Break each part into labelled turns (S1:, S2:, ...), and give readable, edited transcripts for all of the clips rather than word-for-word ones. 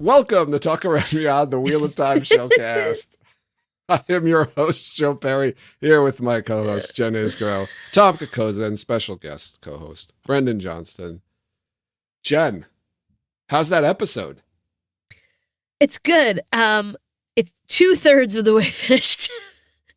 S1: Welcome to Talk Around Beyond the Wheel of Time Showcast. I am your host, Joe Perry, here with my co-host, Jen Isgro, Tom Kokoza, and special guest co-host, Brendan Johnston. Jen, how's that episode?
S2: It's good. It's 2/3 of the way finished.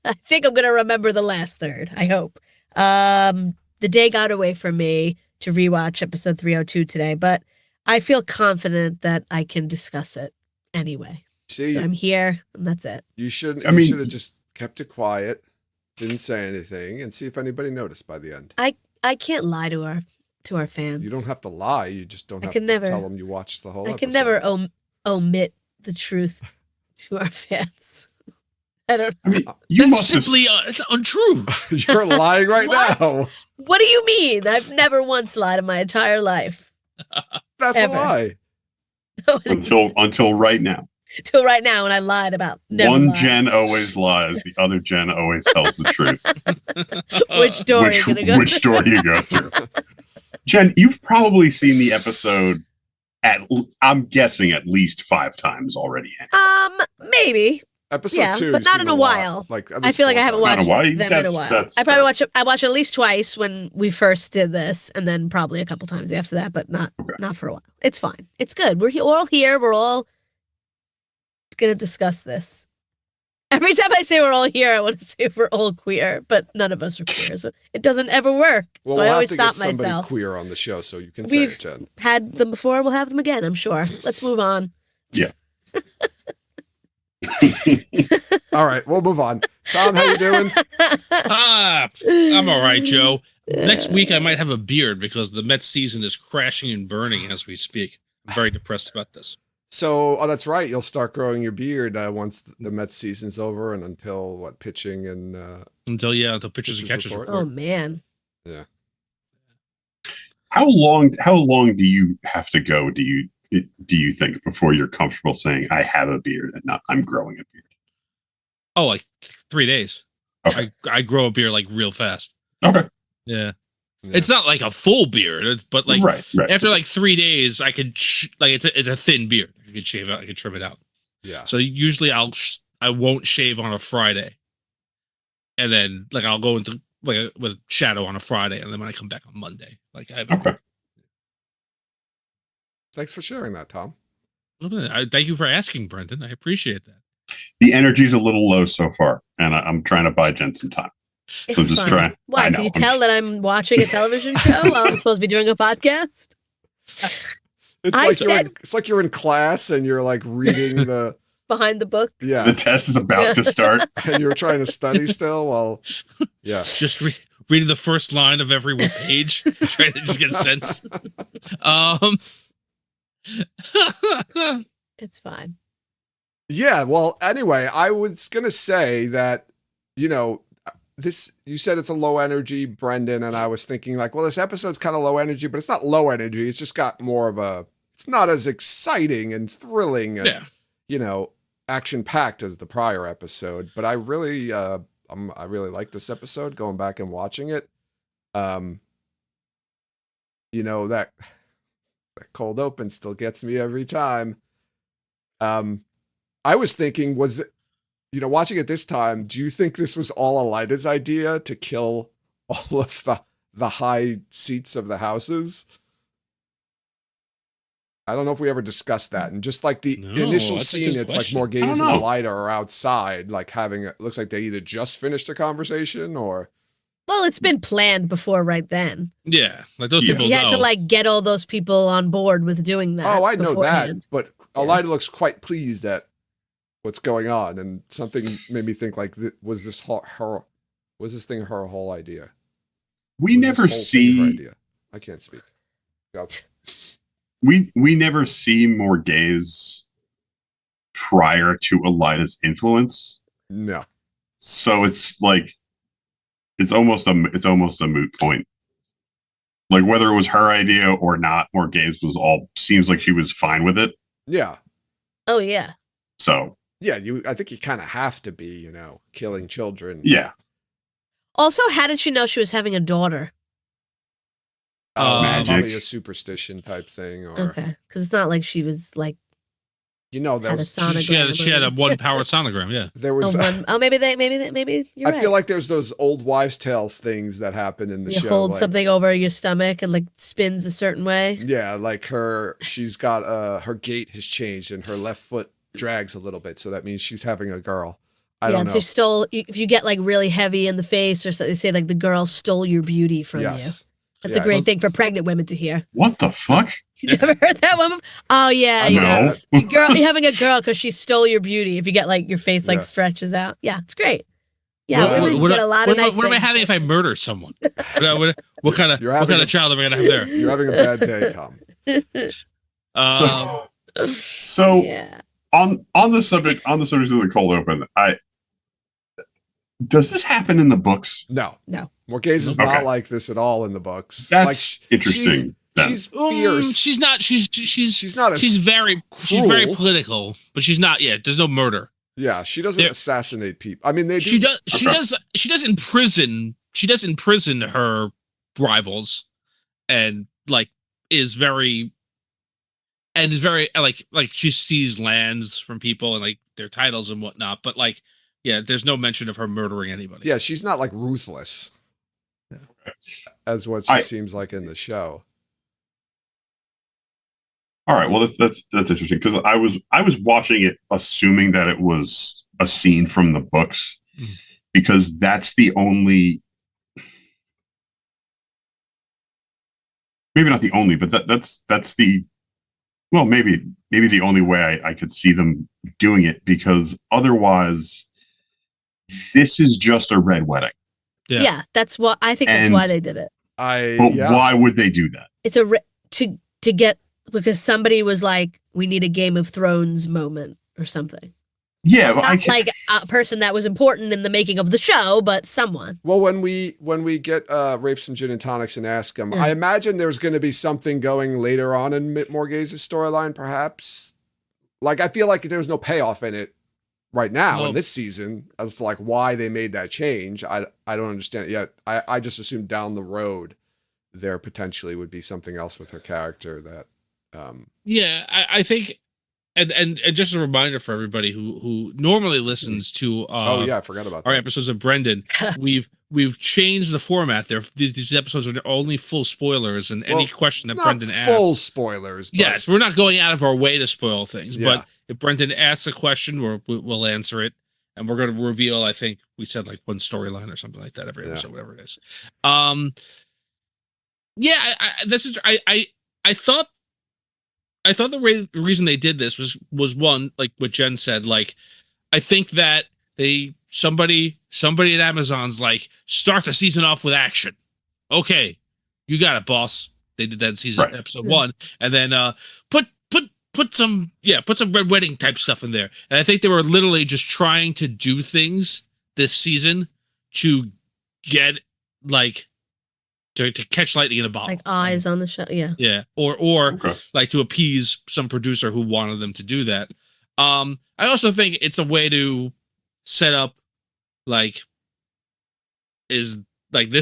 S2: I think I'm going to remember the last third, I hope. The day got away from me to rewatch episode 302 today, but I feel confident that I can discuss it anyway.
S1: See,
S2: so I'm here, and that's it.
S1: You should have just kept it quiet, didn't say anything, and see if anybody noticed by the end.
S2: I can't lie to our fans.
S1: You don't have to lie. You just don't have to tell them you watched the whole episode.
S2: I can never omit the truth to our fans. I don't know.
S3: That's simply it's untrue.
S1: You're lying right now.
S2: What do you mean? I've never once lied in my entire life.
S1: That's
S2: Ever.
S1: a lie.
S3: Until right now.
S2: Till right now, when I lied about
S3: one Jen always lies, the other Jen always tells the truth.
S2: Which door are you gonna go?
S3: Which door do you go through? Jen, you've probably seen the episode I'm guessing at least 5 times already.
S2: Maybe.
S1: Episode 2,
S2: but not in a while. I feel like I haven't watched them in a while. I probably watched at least twice when we first did this, and then probably a couple times after that, but not for a while. It's fine. It's good. We're all here. We're all going to discuss this. Every time I say we're all here, I want to say we're all queer, but none of us are queer, so it doesn't ever work.
S1: Well,
S2: so I always stop
S1: myself.
S2: Somebody
S1: queer on the show, so you can
S2: We've
S1: say it, Jen.
S2: Had them before. We'll have them again. I'm sure. Let's move on.
S3: Yeah.
S1: All right, we'll move on. Tom, how you doing?
S4: I'm all right, Joe. Next week I might have a beard because the Mets season is crashing and burning as we speak. I'm very depressed about this.
S1: So, that's right. You'll start growing your beard once the Mets season's over, and until pitching and
S4: until pitchers and catchers report.
S2: Oh man.
S1: Yeah.
S3: How long do you have to go? Do you think before you're comfortable saying I have a beard and not I'm growing a beard?
S4: Oh, like 3 days.
S3: Okay.
S4: I grow a beard like real fast.
S3: Okay.
S4: Yeah. It's not like a full beard, but like
S3: right.
S4: After like 3 days, I could it's a thin beard. I could shave it. I could trim it out.
S1: Yeah.
S4: So usually I won't shave on a Friday, and then like I'll go into with shadow on a Friday, and then when I come back on Monday, like
S3: okay.
S1: Thanks for sharing that, Tom.
S4: Thank you for asking, Brendan. I appreciate that.
S3: The energy's a little low so far, and I'm trying to buy Jen some time. So just try.
S2: Why? Can you tell that I'm watching a television show while I'm supposed to be doing a podcast?
S1: It's like you're in class and you're like reading the
S2: behind the book.
S1: Yeah.
S3: The test is about to start.
S1: And you're trying to study still while
S4: just reading the first line of every page, trying to just get sense.
S2: It's fine.
S1: Yeah, well, anyway, I was going to say that, you said it's a low energy, Brendan, and I was thinking like, well, this episode's kind of low energy, but it's not low energy. It's just got more of it's not as exciting and thrilling and, action packed as the prior episode. But I really, I really like this episode, going back and watching it. That cold open still gets me every time. I was thinking, watching it this time, do you think this was all Elida's idea to kill all of the high seats of the houses? I don't know if we ever discussed that. And just like the initial scene, it's like Morghese and Elida are outside, like it looks like they either just finished a conversation or...
S2: Well, it's been planned before right then.
S4: Yeah, like those people
S2: You had to get all those people on board with doing that.
S1: Oh, I know that, but Elida looks quite pleased at what's going on, and something made me think like, was this thing her whole idea?
S3: We never see.
S1: I can't speak. Go.
S3: We never see Morghese prior to Elida's influence.
S1: No.
S3: So it's like it's almost a moot point. Like whether it was her idea or not, Morghese seems like she was fine with it.
S1: Yeah.
S2: Oh yeah.
S3: So
S1: yeah, I think you kind of have to be, killing children.
S3: Yeah.
S2: Also, how did she know she was having a daughter?
S3: Magic.
S1: Probably a superstition type thing. Or...
S2: Okay, because it's not like she was like
S1: there was
S4: she had a one power sonogram. Yeah,
S1: there was.
S2: Maybe you're right.
S1: I feel like there's those old wives' tales things that happen in the show.
S2: You hold something over your stomach and like spins a certain way.
S1: Yeah, like she's got her gait has changed and her left foot drags a little bit, so that means she's having a girl. I don't know.
S2: So if you get like really heavy in the face or something, they say like the girl stole your beauty from you. That's a great thing for pregnant women to hear.
S3: What the fuck?
S2: You never heard that one? Oh yeah, you're having a girl because she stole your beauty. If you get like your face like stretches out, it's great. Yeah,
S4: what get a lot of nice. What am I having if I murder someone? what kind of child am I gonna have there?
S1: You're having a bad day, Tom.
S3: On the subject of the cold open, does this happen in the books?
S1: No. Morghese is not like this at all in the books.
S3: That's interesting.
S1: She's fierce.
S4: She's not. She's not. She's very political, but she's not. Yeah, there's no murder.
S1: Yeah, she doesn't assassinate people. I mean,
S4: She does imprison. She does imprison her rivals, and is very like she seizes lands from people and like their titles and whatnot. But there's no mention of her murdering anybody.
S1: Yeah, she's not like ruthless, as what she seems like in the show.
S3: All right, well that's interesting because I was watching it assuming that it was a scene from the books because that's the only, maybe not the only, but that's the, well, maybe the only way I could see them doing it, because otherwise this is just a red wedding.
S2: Yeah, that's what I think. That's why they did it.
S3: Why would they do that?
S2: It's to get, because somebody was like, we need a Game of Thrones moment or something.
S3: Yeah,
S2: not like a person that was important in the making of the show, but someone.
S1: Well, when we get Rafe some gin and tonics and ask him, I imagine there's going to be something going later on in Morghese's storyline, perhaps. Like, I feel like there's no payoff in it right now in this season as to like why they made that change. I don't understand it yet. I just assumed down the road there potentially would be something else with her character that.
S4: I think, and just a reminder for everybody who normally listens to
S1: I forgot about
S4: our episodes of Brendan. We've changed the format. These episodes are only full spoilers, and any question that Brendan asks,
S1: full spoilers. But
S4: yes, we're not going out of our way to spoil things. But if Brendan asks a question, we'll answer it, and we're going to reveal. I think we said like one storyline or something like that every episode, whatever it is. I thought the reason they did this was one, like what Jen said. Like, I think that somebody at Amazon's like, start the season off with action. Okay, you got it, boss. They did that in episode 1, and then put some red wedding type stuff in there. And I think they were literally just trying to do things this season to get like. To catch lightning in a bottle,
S2: like eyes on the show,
S4: or like to appease some producer who wanted them to do that. I also think it's a way to set up this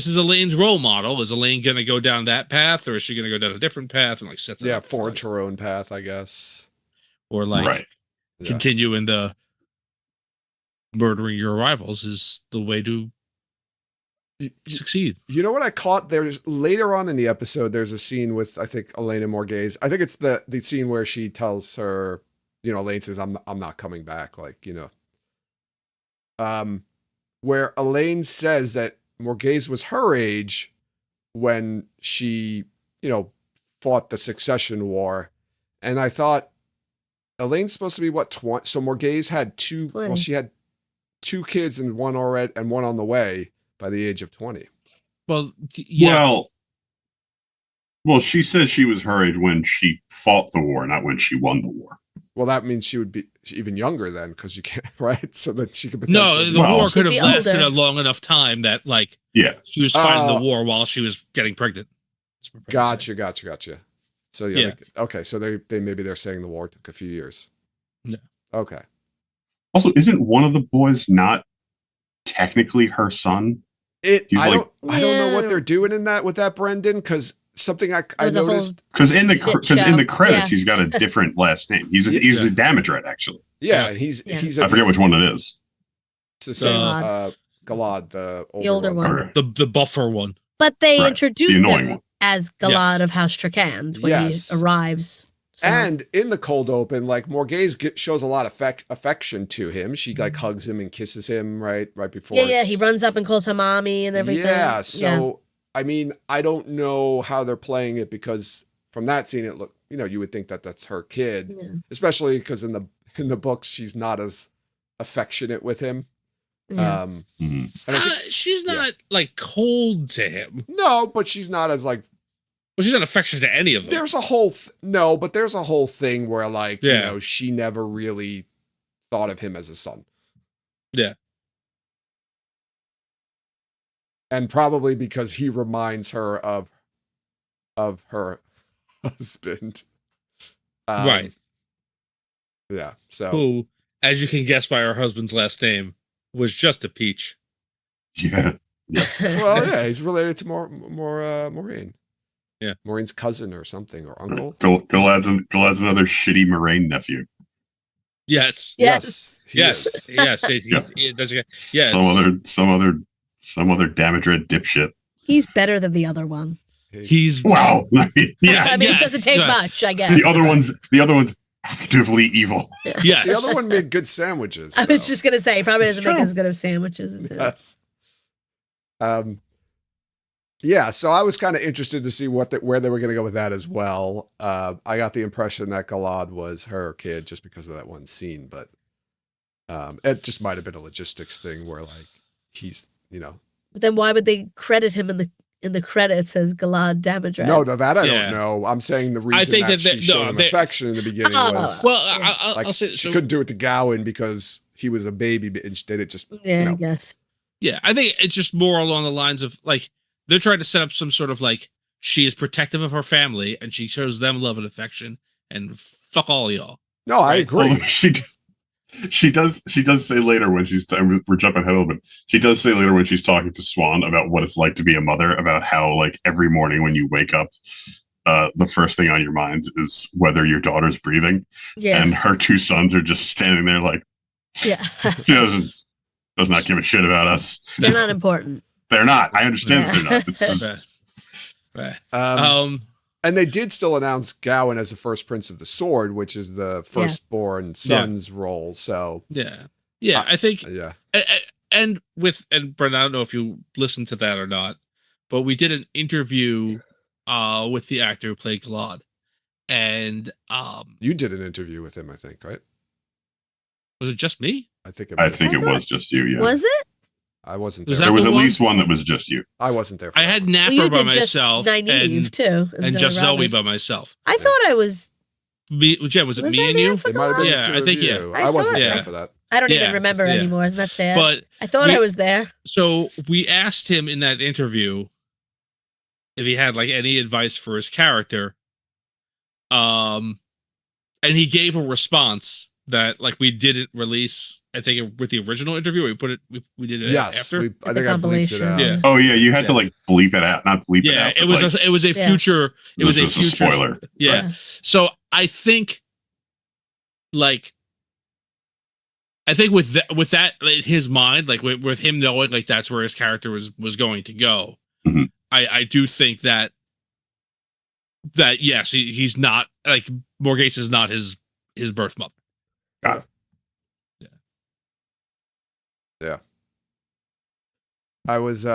S4: is Elaine's role model. Is Elaine going to go down that path, or is she going to go down a different path and like set that up
S1: forge her own path, I guess,
S4: or continue in the murdering your rivals is the way to succeed.
S1: You know what I caught? There's later on in the episode, there's a scene with, I think, Elaine and Morghese. I think it's the scene where she tells her, Elaine says, I'm not coming back. Where Elaine says that Morghese was her age when she, fought the Succession War. And I thought Elaine's supposed to be 20? So Morghese had 2, well, she had 2 kids and one already and one on the way. By the age of 20.
S4: Well, yeah.
S3: Well, she said she was her age when she fought the war, not when she won the war.
S1: Well, that means she would be even younger then, because you can't, right? So that she could
S4: potentially... No, the war could have lasted a long enough time that, she was fighting the war while she was getting pregnant.
S1: Gotcha. So, okay, so they're saying the war took a few years.
S4: Yeah.
S1: Okay.
S3: Also, isn't one of the boys not technically her son?
S1: I don't know what they're doing with that, Brendan, because something I noticed
S3: because in the credits he's got a different last name. He's a Damodred actually.
S1: Yeah, he's
S3: I forget which one it is.
S1: It's the same Galad, the older
S2: one.
S4: The buffer one.
S2: But they introduce him as Galad of House Trakand when he arrives. So.
S1: And in the cold open, like Morghese shows a lot of affection to him. She like hugs him and kisses him right before.
S2: Yeah, he runs up and calls her mommy and everything.
S1: Yeah, so I mean, I don't know how they're playing it because from that scene, it looked, you would think that that's her kid, especially because in the books she's not as affectionate with him.
S2: Yeah.
S4: She's not like cold to him.
S1: No, but she's not as like.
S4: Well, she's not affectionate to any of them.
S1: There's a whole but there's a whole thing where like she never really thought of him as a son.
S4: Yeah.
S1: And probably because he reminds her of her husband.
S4: Right.
S1: Yeah. So
S4: who, as you can guess by her husband's last name, was just a peach.
S3: Yeah.
S1: Well, yeah, he's related to Moiraine.
S4: Yeah.
S1: Moraine's cousin or something, or uncle.
S3: Galad's another shitty Moiraine nephew.
S4: Yes.
S2: Yes.
S3: Some other Damodred dipshit.
S2: He's better than the other one.
S4: He's
S3: wow.
S2: It doesn't take much, I guess.
S3: The other one's actively evil.
S4: Yes.
S1: The other one made good sandwiches.
S2: I was just gonna say, probably doesn't make as good of sandwiches as
S1: him. Yeah, so I was kind of interested to see where they were going to go with that as well. I got the impression that Galad was her kid just because of that one scene, but it just might have been a logistics thing where like he's,
S2: But then why would they credit him in the credits as Galad Damodred?
S1: No, that I don't know. I'm saying the reason that she showed him affection in the beginning was
S4: I'll say
S1: she couldn't do it to Gawain because he was a baby, and they did it just.
S2: I guess.
S4: Yeah, I think it's just more along the lines of like. They're trying to set up some sort of like she is protective of her family and she shows them love and affection and fuck all y'all.
S1: No, I agree.
S3: Well, she does say later when we're jumping ahead a little bit. She does say later when she's talking to Swan about what it's like to be a mother, about how like every morning when you wake up, the first thing on your mind is whether your daughter's breathing.
S2: Yeah.
S3: And her two sons are just standing there like, she does not give a shit about us.
S2: They're not important.
S3: They're not. I understand that they're not. It's
S4: right.
S1: And they did still announce Gawain as the first Prince of the Sword, which is the firstborn son's role. So
S4: I think and Brendan, I don't know if you listened to that or not, but we did an interview with the actor who played Galad, and
S1: you did an interview with him, I think, right?
S4: Was it just me?
S1: I think
S3: it was just you. Yeah.
S2: Was it?
S1: I wasn't there.
S3: There was at least one that was just you.
S1: I wasn't there.
S4: I had Napper by myself,
S2: Nynaeve too,
S4: and just Zoe by myself.
S2: I thought I was.
S4: Jen, was it me and you?
S1: It might have been
S4: I think
S1: I wasn't there for that.
S2: I don't even remember anymore. Isn't that sad?
S4: But
S2: I thought I was there.
S4: So we asked him in that interview if he had like any advice for his character, and he gave a response that like we didn't release. I think with the original interview, we did it after.
S1: I think I bleeped it out.
S4: Yeah.
S3: Oh yeah, you had to like bleep it out, not bleep it out.
S4: Yeah, it was a future. It was a future
S3: spoiler.
S4: Yeah. So I think, like, with that in his mind, like with him knowing like that's where his character was going to go.
S3: Mm-hmm.
S4: I do think that yes, he's not like Morghese is not his birth mother.
S3: Got it.
S1: Yeah. I was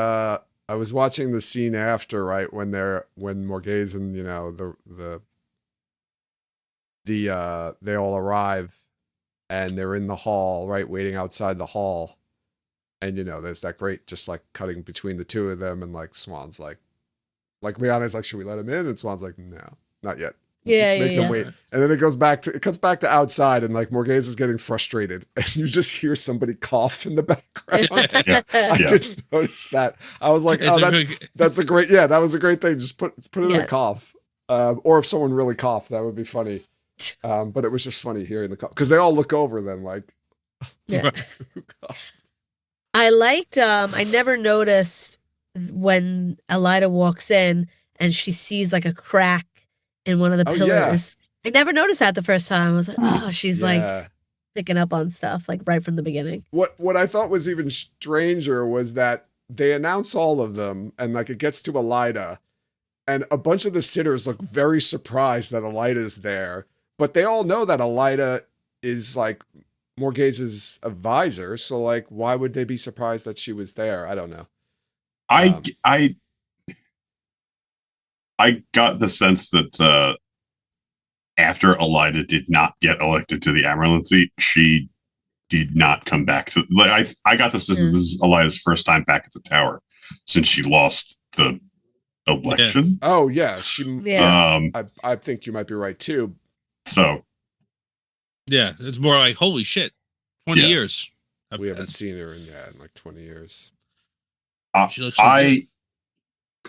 S1: watching the scene after, right, when Morghese and they all arrive and they're in the hall, right, waiting outside the hall. And there's that great just like cutting between the two of them, and like Swan's like Lyanna's like, should we let him in? And Swan's like, no, not yet. Make them wait. And then it comes back to outside, and like Morghese is getting frustrated, and you just hear somebody cough in the background. I didn't notice that. I was like, that's a great, that was a great thing. Just put in a cough. Or if someone really coughed, that would be funny. But it was just funny hearing the cough, because they all look over then like,
S2: I liked, I never noticed when Elida walks in and she sees like a crack in one of the pillars. Yeah. I never noticed that the first time. I was like, oh, she's like picking up on stuff like right from the beginning.
S1: What I thought was even stranger was that they announce all of them, and like it gets to Elida, and a bunch of the sitters look very surprised that Elida's there, but they all know that Elida is like Morghase's advisor, so like why would they be surprised that she was there? I don't know.
S3: I got the sense that after Elida did not get elected to the Amyrlin seat, she did not come back to. Like I got the sense that this is Elida's first time back at the tower since she lost the election.
S1: Yeah. Oh yeah, I think you might be right too.
S3: So
S4: yeah, it's more like holy shit, 20 years.
S1: We haven't seen her in like 20 years.
S4: She looks so good.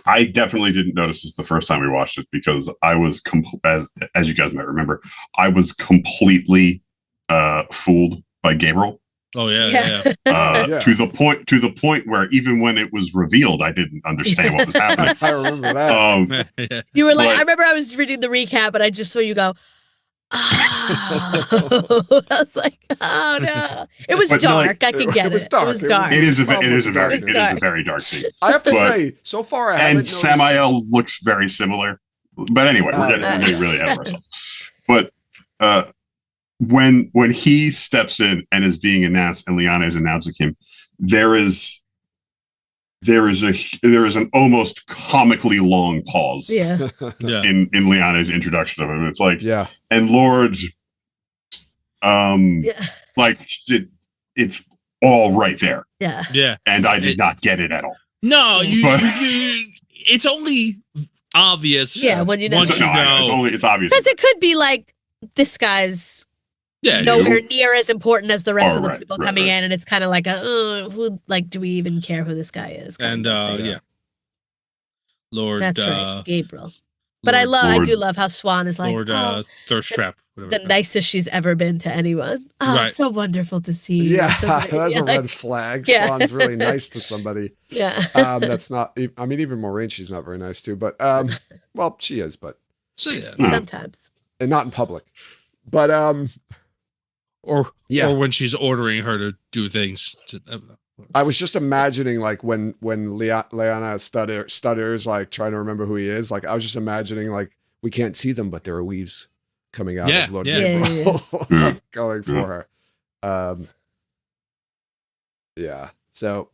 S3: I definitely didn't notice this the first time we watched it because I was as you guys might remember, I was completely fooled by Gabriel.
S4: Oh yeah.
S3: To the point where even when it was revealed, I didn't understand what was happening.
S1: I remember that.
S2: You were like, I remember I was reading the recap, and I just saw you go. Oh. I was like, oh no! It was dark. I can get it. It was dark.
S3: It is a very dark scene.
S1: I have to say, so far I haven't.
S3: And Samael looks very similar. But anyway, we're getting really ahead of ourselves. But when he steps in and is being announced, and Lyanna is announcing him, there is an almost comically long pause.
S2: Yeah.
S3: In Lyanna's introduction of him, it's like, and Lord, like it's all right there.
S2: Yeah.
S3: And I did not get it at all.
S4: No, it's only obvious.
S2: Yeah, when you know.
S3: It's obvious
S2: because it could be like this guy's.
S4: Yeah,
S2: nowhere near as important as the rest of the people coming in, and it's kind of like who like do we even care who this guy is?
S4: And Lord,
S2: that's right, Gabriel. But I do love how Swan is like
S4: Lord Thirst Trap,
S2: the nicest she's ever been to anyone. Oh, right. So wonderful to see.
S1: Yeah, that's a red flag. Yeah. Swan's really nice to somebody.
S2: Yeah,
S1: that's not. I mean, even Moraine, she's not very nice to. But well, she is, but
S2: sometimes,
S1: and not in public. But
S4: Or when she's ordering her to do things.
S1: I was just imagining like when Lyanna stutters, like trying to remember who he is. Like I was just imagining like we can't see them, but there are weaves coming out of Lord Gabriel going for her. Yeah. So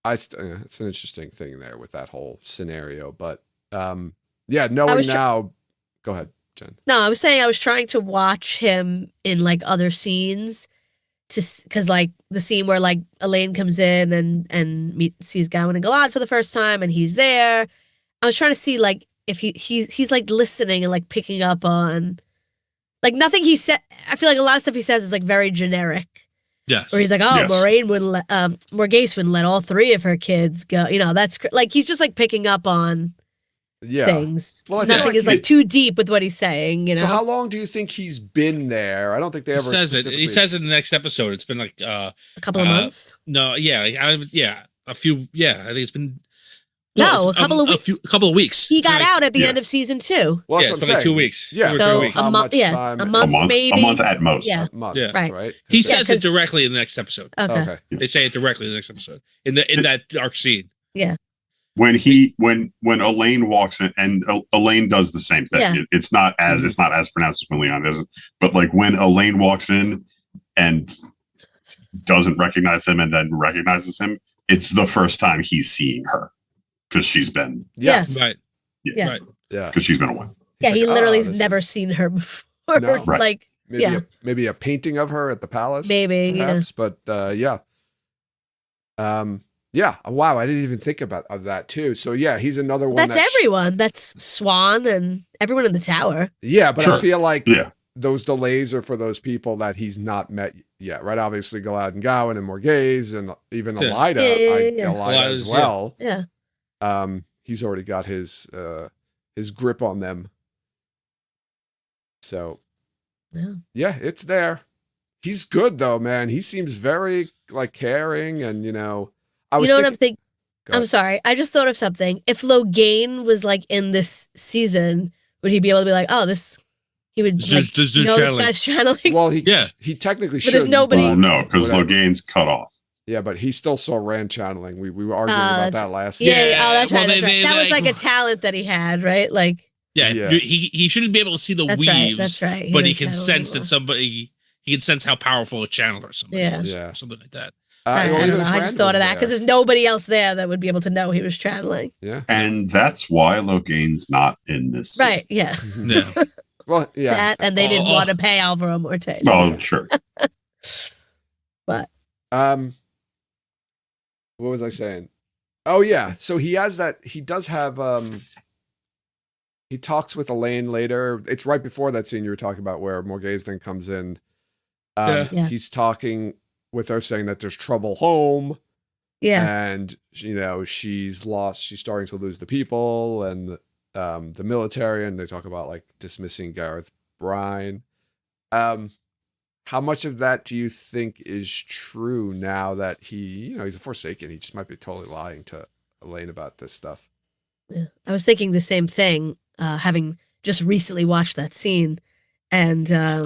S1: it's an interesting thing there with that whole scenario. But knowing now, go ahead. Jen.
S2: No, I was saying I was trying to watch him in like other scenes because like the scene where like Elaine comes in and sees Gawain and Galad for the first time and he's there. I was trying to see like if he's like listening and like picking up on like nothing he said. I feel like a lot of stuff he says is like very generic.
S4: Yes.
S2: Where he's like, Moraine wouldn't let Morghase wouldn't let all three of her kids go. You know, that's like he's just like picking up on things. Well, nothing is like too deep with what he's saying. You know.
S1: So how long do you think he's been there? I don't think they ever
S4: says it. He says it in the next episode. It's been like a
S2: couple of months.
S4: No, a few. Yeah, I think it's been.
S2: No, a couple of weeks.
S4: A couple of weeks.
S2: He got out at the end of season 2.
S1: Well,
S4: it's been like 2 weeks.
S1: Yeah,
S2: so
S1: a month.
S2: A month maybe.
S3: A month at most.
S2: Yeah,
S1: right.
S4: He says it directly in the next episode.
S2: Okay.
S4: They say it directly in the next episode in that dark scene.
S2: Yeah.
S3: When Elaine walks in, and Elaine does the same thing. Yeah. It's not as pronounced as when Leon does it, but like when Elaine walks in and doesn't recognize him and then recognizes him, it's the first time he's seeing her because she's been
S4: right,
S3: right, because she's been away.
S2: Yeah, he literally has never seen her before.
S1: No.
S3: Right.
S2: Like
S1: maybe a painting of her at the palace,
S2: maybe
S1: perhaps, but yeah. Wow, I didn't even think about that too. So yeah, he's another one.
S2: That's everyone. That's Swan and everyone in the tower.
S1: Yeah, but I feel like those delays are for those people that he's not met yet, right? Obviously, Galad and Gawain and Morghase and even Elida, Elida as well.
S2: Yeah.
S1: He's already got his grip on them. So yeah, it's there. He's good though, man. He seems very like caring and I was
S2: what I'm thinking? I'm sorry. I just thought of something. If Logain was like in this season, would he be able to be like, oh, this? He would like, this guy's channeling.
S1: Well, he technically should.
S2: There's nobody.
S3: Well, no, because Logain's cut off.
S1: Yeah, but he still saw Rand channeling. We were arguing about that last.
S2: Yeah. Oh, that's right. That's right. That was like a talent that he had, right? Like.
S4: Yeah. He shouldn't be able to see the weaves.
S2: Right, that's right.
S4: But he can sense that somebody. He can sense how powerful a channeler somebody is.
S1: Yeah.
S4: Something like that.
S2: I don't know. I just thought of that because there's nobody else there that would be able to know he was channeling.
S1: Yeah.
S3: And that's why Logain's not in this season.
S2: Right. Yeah.
S4: Yeah.
S1: Well, yeah.
S2: That, and they didn't want to pay Alvaro Morte.
S3: Oh, sure.
S2: But.
S1: What was I saying? Oh, yeah. So he has that. He does have. He talks with Elaine later. It's right before that scene you were talking about where Morghese then comes in. He's talking with her saying that there's trouble home.
S2: Yeah.
S1: And, she's starting to lose the people and the military. And they talk about like dismissing Gareth Bryan. How much of that do you think is true now that he's a Forsaken? He just might be totally lying to Elaine about this stuff.
S2: Yeah. I was thinking the same thing, having just recently watched that scene. And
S1: How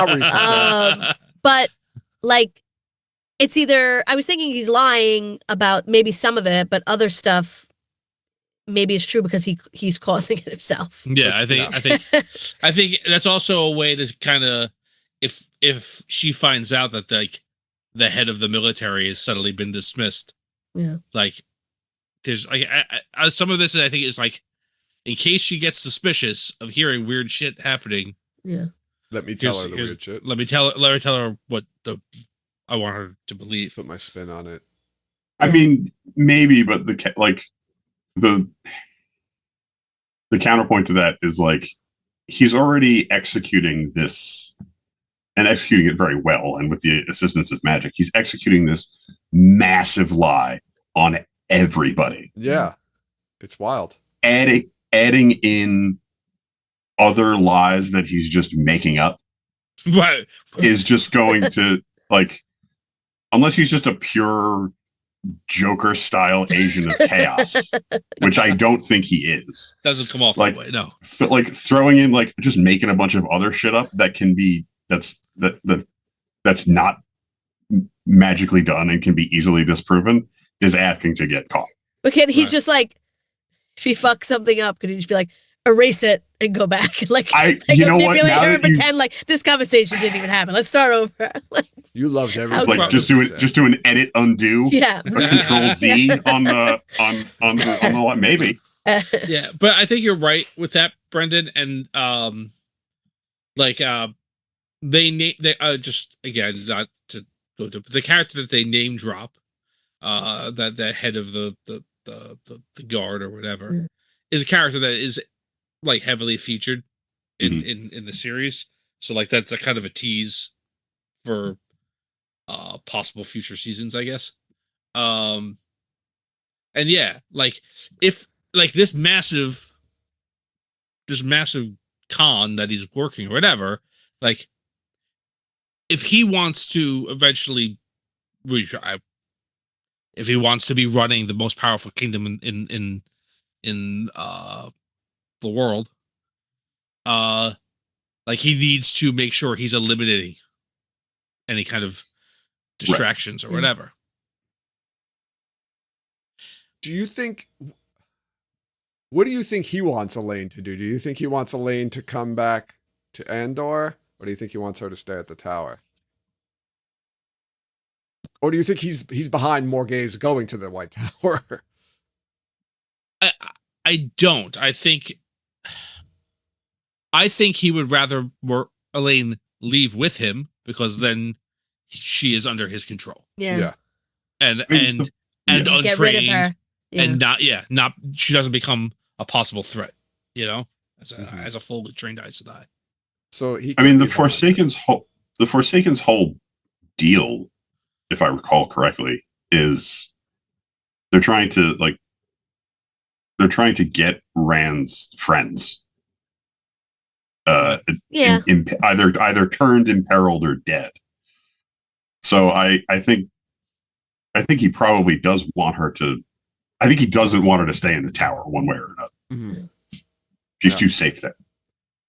S1: recently?
S2: But like it's either I was thinking he's lying about maybe some of it, but other stuff maybe it's true because he's causing it himself.
S4: Yeah, I think that's also a way to kind of if she finds out that like the head of the military has suddenly been dismissed.
S2: Yeah.
S4: Like there's like some of this I think is like in case she gets suspicious of hearing weird shit happening.
S2: Yeah.
S1: Let me tell her the weird shit.
S4: Let her tell her what I want her to believe.
S1: Put my spin on it.
S3: I mean, maybe, but the counterpoint to that is like he's already executing this and executing it very well, and with the assistance of magic, he's executing this massive lie on everybody.
S1: Yeah, it's wild.
S3: Adding in other lies that he's just making up,
S4: right,
S3: is just going to like, unless he's just a pure Joker style agent of chaos, which I don't think he is.
S4: Doesn't come off
S3: like
S4: that way, no.
S3: Like throwing in like just making a bunch of other shit up that can be that's not magically done and can be easily disproven is asking to get caught.
S2: But can he just like, if he fucks something up, could he just be like, erase it and go back? Like
S3: you know what?
S2: Now and pretend like this conversation didn't even happen. Let's start over. Like,
S1: you loved everything.
S3: Like just do an edit undo.
S2: Yeah.
S3: A Control Z on the line. Maybe.
S4: Yeah, but I think you're right with that, Brendan. And they just again not to go to the character that they name drop, that head of the guard or whatever is a character that is like heavily featured in the series. So like that's a kind of a tease for possible future seasons, I guess. And yeah, like if like this massive con that he's working or whatever, like if he wants to eventually if he wants to be running the most powerful kingdom in the world, like he needs to make sure he's eliminating any kind of distractions or whatever.
S1: What do you think he wants Elaine to do? Do you think he wants Elaine to come back to Andor, or do you think he wants her to stay at the tower? Or do you think he's behind Morghese going to the White Tower?
S4: I don't. I think he would rather Elaine leave with him because then she is under his control.
S2: Yeah.
S4: And untrained
S2: get rid of her. Yeah.
S4: And not she doesn't become a possible threat, as a fully trained Aes Sedai.
S1: So
S3: the Forsaken's whole deal, if I recall correctly, is they're trying to get Rand's friends either turned, imperiled, or dead. So I think he probably does want her to I think he doesn't want her to stay in the tower one way or another.
S1: Mm-hmm.
S3: She's too safe there.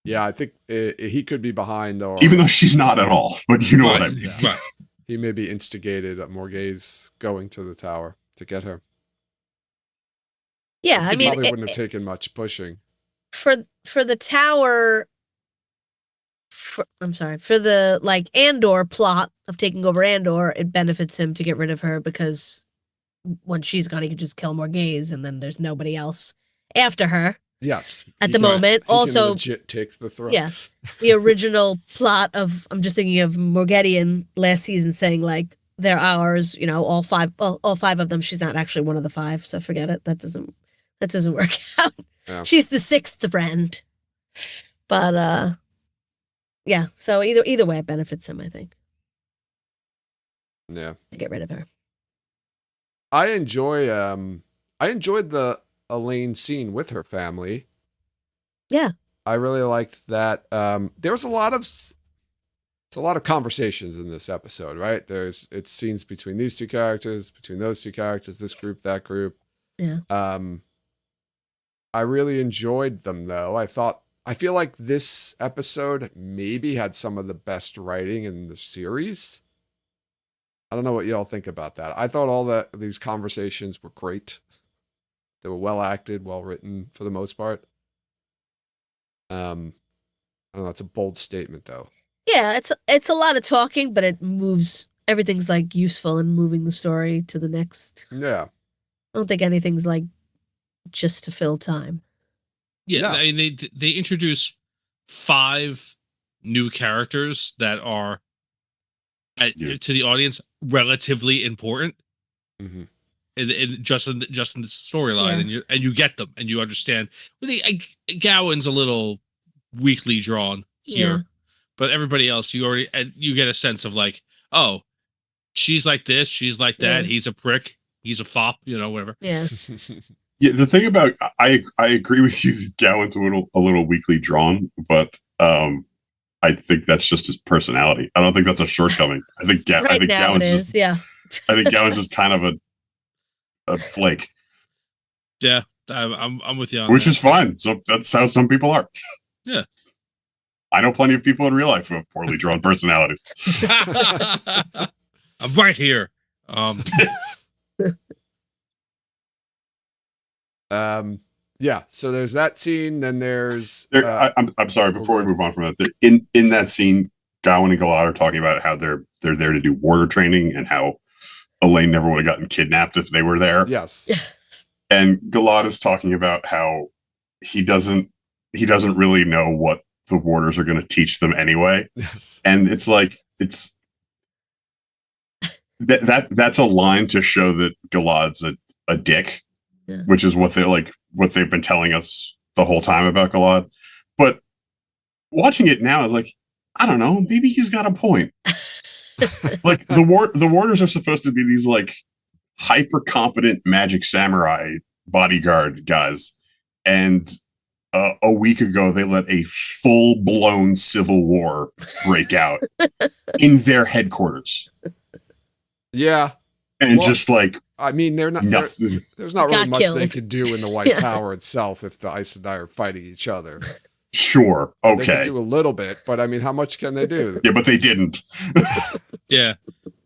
S1: Yeah, I think he could be behind, or
S3: even though she's not at all. But you know what I mean.
S1: Yeah. Right. He maybe instigated Morgase going to the tower to get her.
S2: Yeah, I mean,
S1: probably wouldn't have taken much pushing
S2: for the tower. For the like Andor plot of taking over Andor, it benefits him to get rid of her because when she's gone, he can just kill Morgase, and then there's nobody else after her.
S1: Yes,
S2: at the moment. Also,
S1: legit take the throne.
S2: Yeah, the original plot of I'm just thinking of Morgedian last season saying like they're ours. You know, all five of them. She's not actually one of the five, so forget it. That doesn't work out. Yeah. She's the sixth friend, but yeah. So either way, it benefits him, I think.
S1: Yeah,
S2: to get rid of her.
S1: I enjoyed the Elaine scene with her family.
S2: Yeah,
S1: I really liked that. There was a lot of conversations in this episode, right? It's scenes between these two characters, between those two characters, this group, that group.
S2: Yeah.
S1: I really enjoyed them though. I feel like this episode maybe had some of the best writing in the series. I don't know what y'all think about that. I thought these conversations were great. They were well acted, well written for the most part. I don't know. It's a bold statement, though.
S2: Yeah, it's a lot of talking, but it moves. Everything's like useful in moving the story to the next.
S1: Yeah,
S2: I don't think anything's like just to fill time.
S4: Yeah, I mean, they introduce 5 new characters that are to the audience relatively important. Mm-hmm. In just in the storyline, and you get them and you understand. Gowan's a little weakly drawn here, but everybody else you get a sense of like, oh, she's like this, she's like that. He's a prick, he's a fop, whatever.
S2: Yeah.
S3: Yeah. The thing about I agree with you that Gowan's a little weakly drawn, but I think that's just his personality. I don't think that's a shortcoming. I think Gowan's just, I think Gowan's just kind of a flake.
S4: Yeah, I'm with you on
S3: which
S4: that.
S3: Is fine. So that's how some people are.
S4: Yeah,
S3: I know plenty of people in real life who have poorly drawn personalities.
S4: I'm right here.
S1: Yeah. So there's that scene. Then there's.
S3: I'm sorry. Before we move on from that, in that scene, Gowan and Galad are talking about how they're there to do warrior training and how Elaine never would have gotten kidnapped if they were there.
S1: Yes.
S3: And Galad is talking about how he doesn't really know what the warders are going to teach them anyway.
S1: Yes.
S3: And it's like that's a line to show that Galad's a dick, which is what they've been telling us the whole time about Galad. But watching it now, like, I don't know, maybe he's got a point. Like the warders are supposed to be these like hyper competent magic samurai bodyguard guys, and a week ago they let a full blown civil war break out in their headquarters.
S1: Yeah,
S3: and just like
S1: I mean, there's not really much they could do in the White Tower itself if the Aes Sedai are fighting each other.
S3: Sure. Okay.
S1: They can do a little bit, but I mean, how much can they do?
S3: Yeah, but they didn't.
S4: Yeah.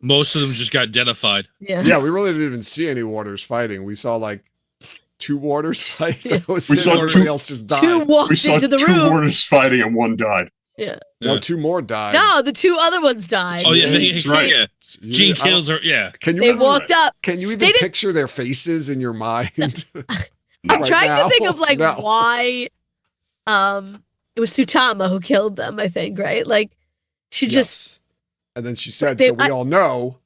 S4: Most of them just got identified.
S2: Yeah.
S1: Yeah, we really didn't even see any warders fighting. We saw like 2 warders fight.
S3: Yeah. We saw
S1: everybody else just died.
S2: 2 walked into the room.
S3: 2 warders fighting and 1 died.
S2: Yeah.
S1: No, 2 more died.
S2: No, the 2 other ones died.
S4: Oh, yeah.
S3: That's right.
S4: Yeah. Jean kills her. Yeah.
S2: They walked up.
S1: Can you even picture their faces in your mind?
S2: I'm trying to think of like why it was Sutama who killed them, I think, right? Like she just
S1: and then she said, so we all know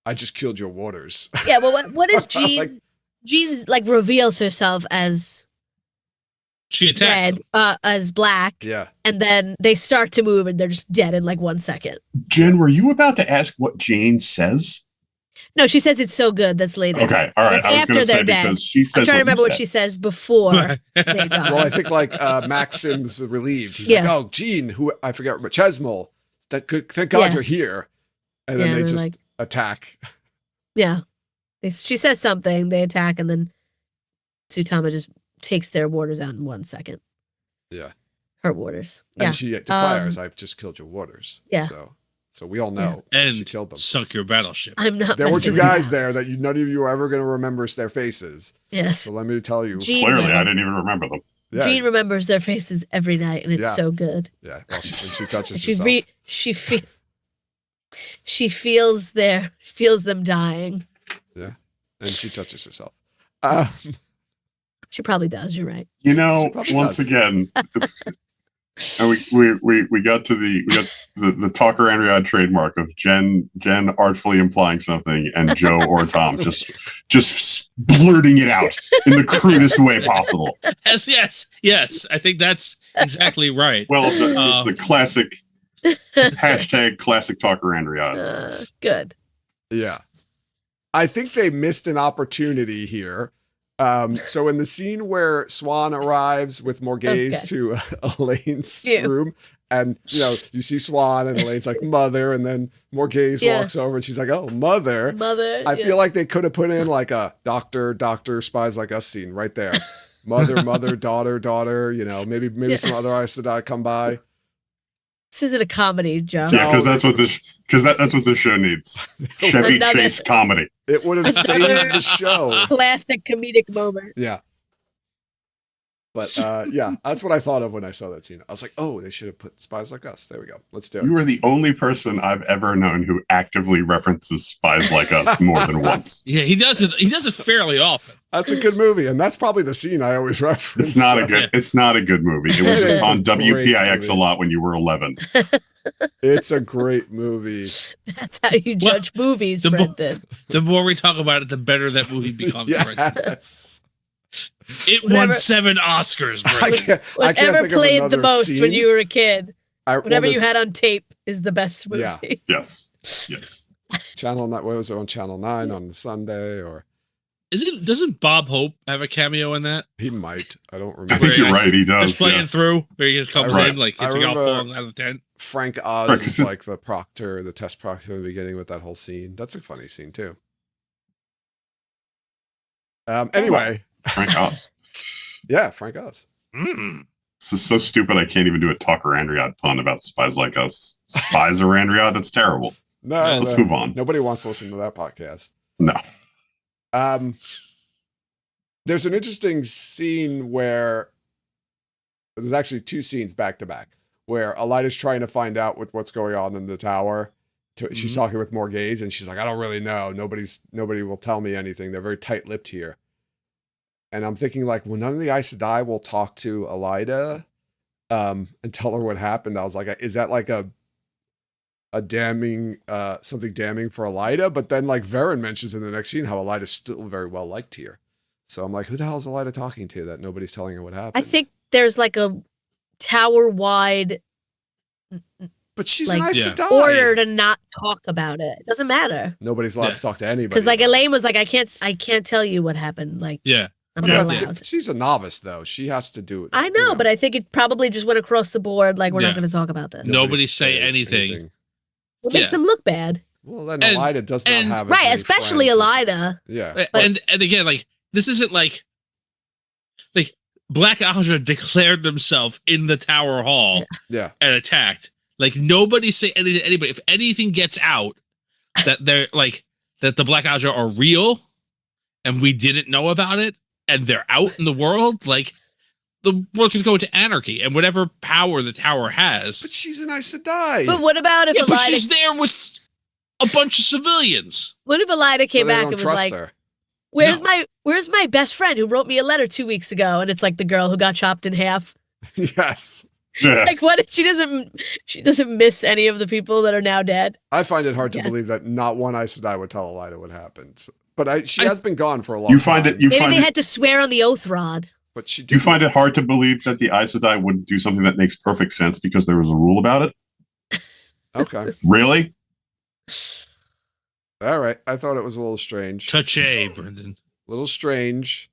S1: I just killed your warders.
S2: Yeah, well what is Jean? Jean's like reveals herself as
S4: she attacks
S2: red, as black.
S1: Yeah.
S2: And then they start to move and they're just dead in like 1 second.
S3: Jen, were you about to ask what Jane says?
S2: No, she says it's so good. That's later.
S3: Okay, all right.
S2: That's after they're dead.
S3: She says
S2: I'm trying to remember what she says before they die.
S1: Well, I think like Maxim's relieved. He's like, oh, Jean, who I forget, but Chesmol. Thank God you're here. And then they just attack.
S2: Yeah. She says something, they attack, and then Tsutama just takes their warders out in 1 second.
S1: Yeah.
S2: Her warders.
S1: And she declares, I've just killed your warders.
S2: Yeah.
S1: So we all know she killed them.
S4: Sunk your battleship.
S2: I'm not.
S1: There were 2 guys there that none of you are ever going to remember their faces.
S2: Yes.
S1: So let me tell you.
S3: Clearly, I didn't even remember them.
S1: Yeah.
S2: Jean remembers their faces every night, and it's so good.
S1: Yeah. Well, she touches herself.
S2: She feels them dying.
S1: Yeah. And she touches herself.
S2: She probably does. You're right.
S3: Once again, and we got to the Talker Andriod trademark of Jen artfully implying something and Joe or Tom just blurting it out in the crudest way possible.
S4: Yes. I think that's exactly right.
S3: Well, the classic hashtag classic Talker Andriod.
S2: Good.
S1: Yeah. I think they missed an opportunity here. So in the scene where Swan arrives with Morghese to Elaine's room, and you see Swan and Elaine's like, mother, and then Morghese walks over and she's like, oh, mother.
S2: I
S1: feel like they could have put in like a doctor, spies like us scene right there. Mother, daughter, maybe some other Aes Sedai come by.
S2: This isn't a comedy, Joe.
S3: Yeah, because that's what the show needs. Chevy Chase comedy.
S1: It would have saved the show.
S2: Classic comedic moment.
S1: Yeah. But that's what I thought of when I saw that scene. I was like, oh, they should have put Spies Like Us. There we go. Let's do it.
S3: You are the only person I've ever known who actively references Spies Like Us more than once.
S4: Yeah, he does it. He does it fairly often.
S1: That's a good movie, and that's probably the scene I always reference.
S3: It's not a good movie. It was just on WPIX a lot when you were 11.
S1: It's a great movie.
S2: That's how you judge movies, Brendan.
S4: The more we talk about it, the better that movie becomes.
S1: Yes.
S4: It won 7 Oscars, Brendan.
S2: Whatever played the most when you were a kid. Whatever you had on tape is the best movie.
S3: Yeah. Yes.
S1: Channel 9, what was it on Channel 9 on Sunday or?
S4: Doesn't Bob Hope have a cameo in that?
S1: He might. I don't remember.
S3: I think you're right. He does.
S4: Just playing through where he just comes in like it's a golf ball out of the tent.
S1: Frank Oz is like the proctor, the test proctor in the beginning with that whole scene. That's a funny scene too. Anyway,
S3: Frank Oz.
S1: Yeah, Frank Oz.
S3: This is so stupid. I can't even do a Talker Andriod pun about Spies Like Us. Spies or Andriod? That's terrible.
S1: No,
S3: let's move on.
S1: Nobody wants to listen to that podcast.
S3: No.
S1: There's an interesting scene where there's actually 2 scenes back to back where Elida's trying to find out what's going on in the tower. She's talking with Morghese and she's like, I don't really know. Nobody will tell me anything. They're very tight-lipped here. And I'm thinking like, well, none of the Aes Sedai will talk to Elida and tell her what happened. I was like, is that like a damning, something damning for Elida? But then like Varen mentions in the next scene how Elida's still very well liked here. So I'm like, who the hell is Elida talking to that nobody's telling her what happened?
S2: I think there's like a tower-wide
S1: but she's an Aes Sedai.
S2: Order to not talk about it. It doesn't matter.
S1: Nobody's allowed to talk to anybody.
S2: Because like Elaine was like, I can't tell you what happened. Like, I'm not allowed.
S1: She's a novice though. She has to do it.
S2: I know, but I think it probably just went across the board. Like, we're not going to talk about this.
S4: Nobody say anything.
S2: It makes them look bad.
S1: Well, then Elida does not have
S2: right, especially Elida.
S1: Yeah,
S4: and again, like this isn't like Black Aja declared themselves in the tower hall, and attacked. Like nobody say anything to anybody. If anything gets out that they're like that the Black Aja are real, and we didn't know about it, and they're out in the world, like the world's gonna go into anarchy, and whatever power the tower has.
S1: But she's an Aes Sedai.
S2: But what about if Elida?
S4: But she's there with a bunch of civilians.
S2: What if Elida came back and was like, "Where's my best friend who wrote me a letter 2 weeks ago?" And it's like the girl who got chopped in half.
S1: Yes.
S3: Yeah.
S2: Like what? She doesn't miss any of the people that are now dead.
S1: I find it hard to believe that not one Aes Sedai would tell Elida what happened. But she has been gone for a long time.
S2: Maybe they had to swear on the oath rod.
S1: But she
S3: you find it hard to believe that the Aes Sedai would do something that makes perfect sense because there was a rule about it?
S1: Okay.
S3: Really?
S1: All right. I thought it was a little strange.
S4: Touche, Brendan.
S1: A little strange.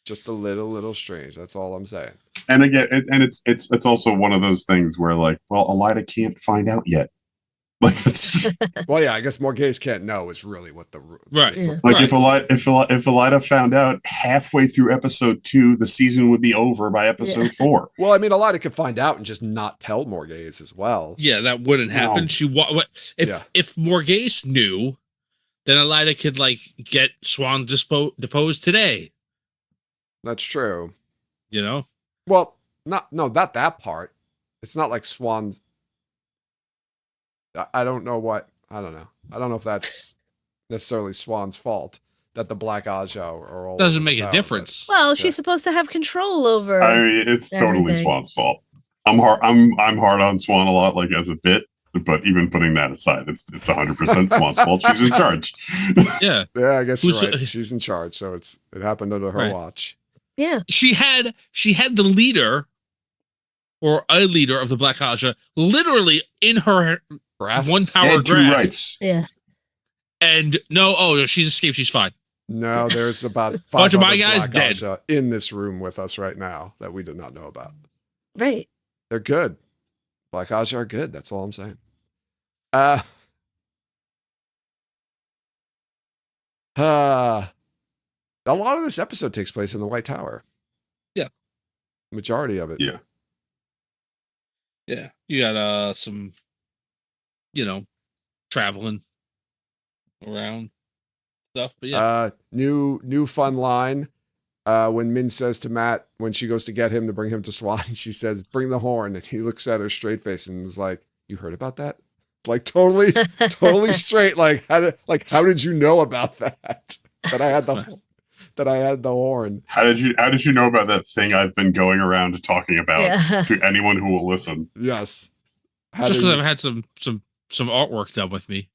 S1: Just a little strange. That's all I'm saying.
S3: And again, it's also one of those things where like, well, Elida can't find out yet. Like that's
S1: well, yeah. I guess more gays can't know is really what the
S4: right.
S2: Yeah.
S3: Like
S4: right.
S3: if Elida found out halfway through episode 2, the season would be over by episode 4.
S1: Well, I mean, Elida could find out and just not tell more gays as well.
S4: Yeah, that wouldn't happen. If Morghese knew, then Elida could like get Swan deposed today.
S1: That's true.
S4: You know.
S1: Well, not that part. It's not like Swan's. I don't know what. I don't know. I don't know if that's necessarily Swan's fault that the Black Aja are all.
S4: Doesn't make a difference.
S2: Well, she's supposed to have control over.
S3: I mean, it's totally Swan's fault. I'm hard on Swan a lot, like as a bit, but even putting that aside, it's 100% Swan's fault. She's in charge.
S4: Yeah.
S1: Yeah, I guess you're right. She's in charge, so it happened under her watch.
S2: Yeah.
S4: She had the leader or a leader of the Black Aja literally in her one power grasp.
S3: Rights.
S2: Yeah.
S4: And she's escaped. She's fine.
S1: No, there's about 5
S4: bunch of my guys
S1: Black
S4: dead
S1: Aja in this room with us right now that we do not know about.
S2: Right.
S1: They're good. Black Aja are good. That's all I'm saying. A lot of this episode takes place in the White Tower.
S4: Yeah.
S1: Majority of it.
S3: Yeah.
S4: Yeah. You got some, traveling around stuff. But yeah.
S1: New fun line. When Min says to Matt, when she goes to get him to bring him to Swan, she says, "Bring the horn." And he looks at her straight face and was like, "You heard about that?" Like totally straight. Like how did you know about that? That I had the horn.
S3: How did you know about that thing I've been going around talking about to anyone who will listen?
S1: Yes.
S4: Just because I've had some artwork done with me.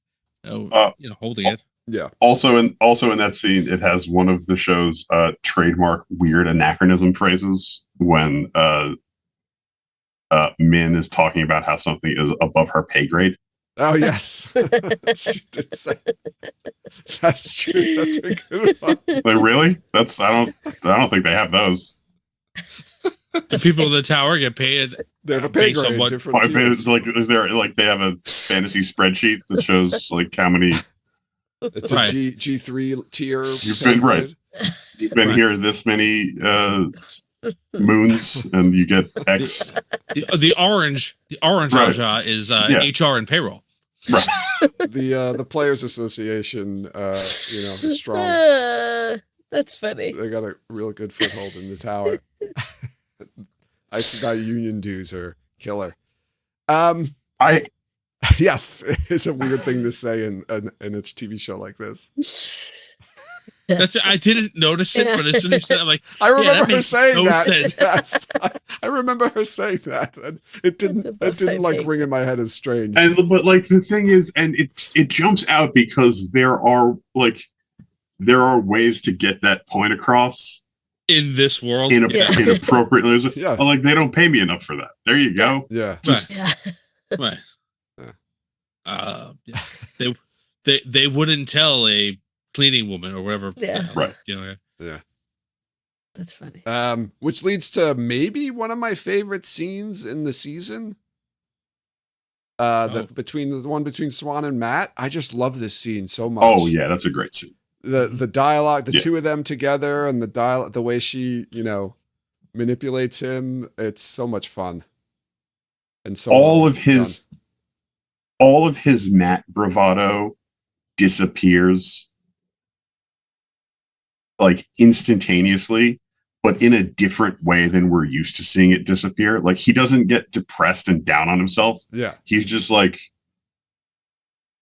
S4: Holding it.
S3: Yeah. Also in that scene, it has one of the show's trademark weird anachronism phrases when Min is talking about how something is above her pay grade.
S1: Oh yes, she did say. That's true. That's a good one.
S3: Like really? I don't think they have those.
S4: The people in the tower get paid.
S1: They have a pay grade.
S3: They have a fantasy spreadsheet that shows like how many.
S1: It's a G3 tier.
S3: You've been right. You've been here this many moons, and you get X.
S4: The orange Aja is HR and payroll.
S3: Right.
S1: The Players Association, is strong.
S2: That's funny.
S1: They got a real good foothold in the tower. Ice Guy union dues are killer. Yes, it's a weird thing to say in its TV show like this.
S4: I didn't notice it, but as soon as you said it, I'm like,
S1: I remember her saying that.
S4: Sense.
S1: Yes, I remember her saying that, and it didn't like ring in my head as strange.
S3: But like the thing is, and it jumps out because there are ways to get that point across
S4: in this world
S3: inappropriately. Yeah, like they don't pay me enough for that. There you go.
S1: Yeah,
S4: right. They wouldn't tell a cleaning woman or whatever.
S2: Yeah.
S3: Right.
S1: Yeah.
S2: That's funny.
S1: Which leads to maybe one of my favorite scenes in the season. Between Swan and Matt. I just love this scene so much.
S3: Oh yeah, that's a great scene.
S1: The dialogue, the two of them together, and the way she, manipulates him. It's so much fun. And so
S3: all of his Matt bravado disappears like instantaneously, but in a different way than we're used to seeing it disappear. Like he doesn't get depressed and down on himself.
S1: Yeah.
S3: He's just like,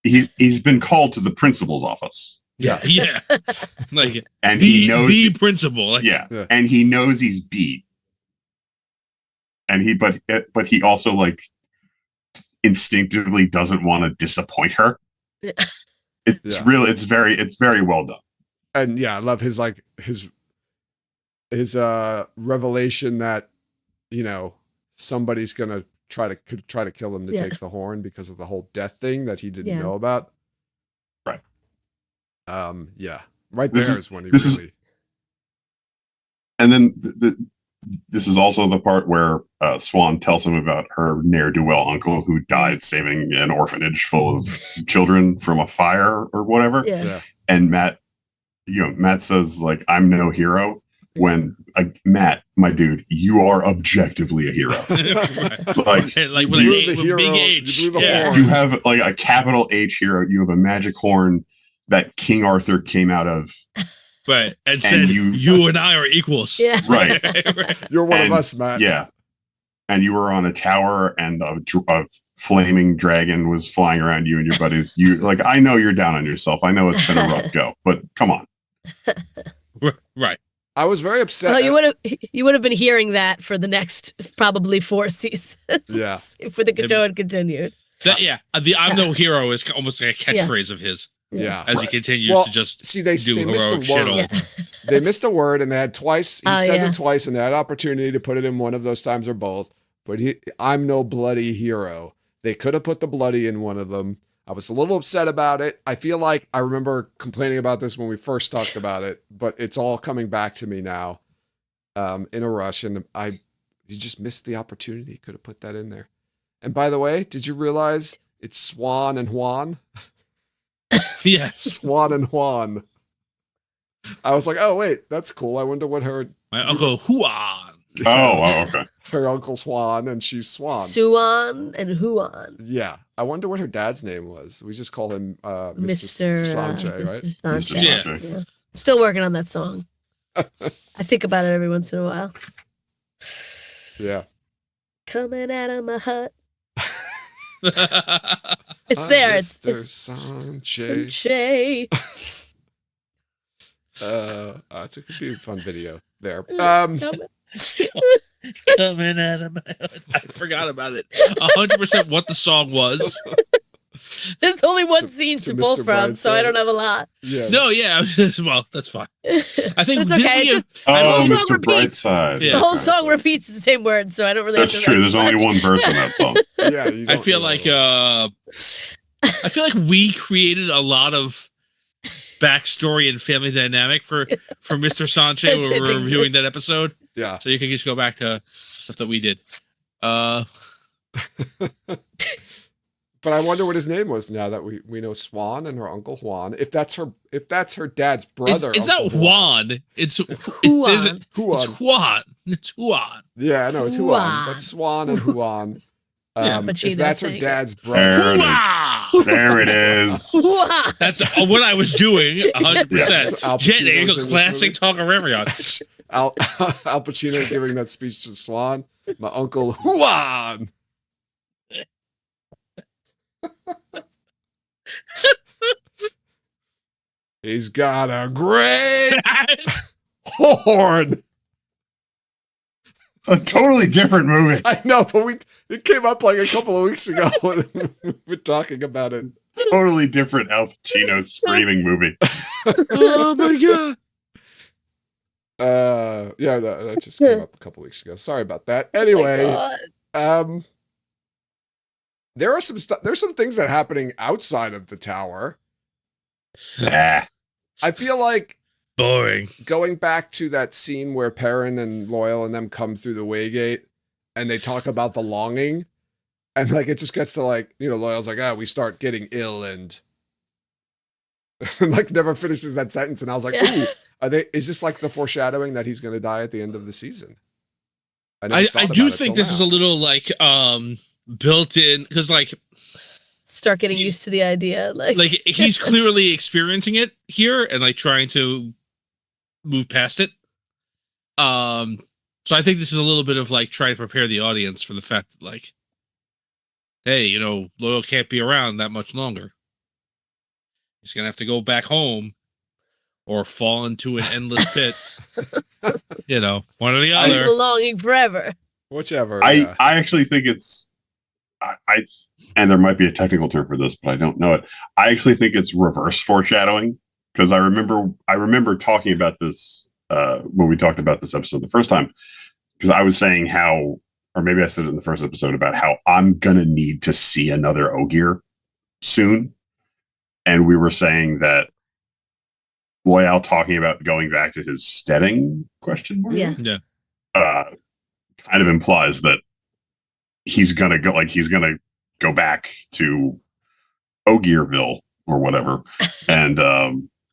S3: he's been called to the principal's office.
S1: Yeah.
S4: Yeah. Like,
S3: and he knows
S4: the principal. Like,
S3: yeah. And he knows he's beat. And but he also like instinctively doesn't want to disappoint her. It's very well done.
S1: And yeah, I love his revelation that, somebody's gonna try to kill him to take the horn because of the whole death thing that he didn't know about.
S3: Right.
S1: Right there is when he
S3: really. And then this is also the part where Swan tells him about her ne'er-do-well uncle who died saving an orphanage full of children from a fire or whatever.
S2: Yeah.
S3: And Matt says, like, I'm no hero. When Matt, my dude, you are objectively a hero. Like
S4: with a big H.
S3: You have like a capital H hero. You have a magic horn that King Arthur came out of.
S4: Right. And said, you and I are equals.
S2: Yeah.
S3: Right.
S1: You're one of us, Matt.
S3: Yeah. And you were on a tower and a flaming dragon was flying around you and your buddies. I know you're down on yourself. I know it's been a rough go, but come on.
S4: Right.
S1: I was very upset.
S2: Well, you would have been hearing that for the next probably 4 seasons.
S1: Yeah.
S2: For the show had continued.
S4: The I'm no hero is almost like a catchphrase of his.
S1: Yeah.
S4: As he continues to just do heroic shit all the time.
S1: They missed a word and they had twice. He says it twice and they had opportunity to put it in one of those times or both. But I'm no bloody hero. They could have put the bloody in one of them. I was a little upset about it. I feel like I remember complaining about this when we first talked about it, but it's all coming back to me now in a rush. And you just missed the opportunity. Could have put that in there. And by the way, did you realize it's Swan and Huan?
S4: Yeah.
S1: Swan and Huan. I was like, oh, wait, that's cool. I wonder what
S4: my uncle Huan.
S3: Oh, okay.
S1: Her uncle's Huan and she's Swan.
S2: Suan and Huan.
S1: Yeah. I wonder what her dad's name was. We just call him Mr. Sanjay, right?
S2: Mr. Sanjay.
S3: Yeah.
S2: I'm still working on that song. I think about it every once in a while.
S1: Yeah.
S2: Coming out of my hut. It's there.
S1: Mr. Sanjay. It could be a fun video there.
S4: Coming out of my head. I forgot about it. 100% what the song was.
S2: There's only one scene to pull from, so I don't have a lot.
S1: Yeah.
S4: No, yeah, well, that's fine. I think
S2: it's okay.
S3: Mr. Brightside.
S2: The whole song repeats the same words, so I don't really.
S3: That's true. There's only one verse in that song.
S1: Yeah,
S4: I feel like we created a lot of backstory and family dynamic for Mr. Sanjay when we were reviewing that episode.
S1: Yeah.
S4: So you can just go back to stuff that we did.
S1: But I wonder what his name was now that we know Swan and her uncle Huan. If that's her dad's brother.
S4: It's not Huan. It's
S2: Huan.
S4: It's Huan. It's Huan.
S1: Yeah, I know it's Huan. But Swan and Huan. If that's her dad's brother.
S3: There it is.
S4: That's what I was doing. 100%.
S1: Yes.
S4: Jet Angle classic Tongararion.
S1: Al Pacino giving that speech to Swan. My uncle Huan. He's got a great horn.
S3: It's a totally different movie.
S1: I know, but it came up like a couple of weeks ago when we're talking about it.
S3: Totally different Al Pacino screaming movie.
S4: Oh my god.
S1: Yeah, no, that just came up a couple weeks ago. Sorry about that. Anyway, there's some things that are happening outside of the tower.
S3: Ah.
S1: I feel like
S4: boring.
S1: Going back to that scene where Perrin and Loyal and them come through the Waygate and they talk about the longing, and like it just gets to like, Loyal's like, we start getting ill and like never finishes that sentence, and I was like, ooh, is this like the foreshadowing that he's going to die at the end of the season?
S4: I do think this is a little like built in, because like
S2: start getting used to the idea, like
S4: he's clearly experiencing it here and like trying to move past it. So I think this is a little bit of like trying to prepare the audience for the fact that like, hey, Loyal can't be around that much longer. He's gonna have to go back home or fall into an endless pit. One or the other.
S2: Belonging forever.
S1: Whichever.
S3: I actually think it's and there might be a technical term for this, but I don't know it. I actually think it's reverse foreshadowing, because I remember talking about this when we talked about this episode the first time, because I was saying how, or maybe I said it in the first episode, about how I'm gonna need to see another Ogier soon, and we were saying that Loyal talking about going back to his steading question mark?
S2: Yeah.
S3: kind of implies that he's gonna go back to Ogierville or whatever, and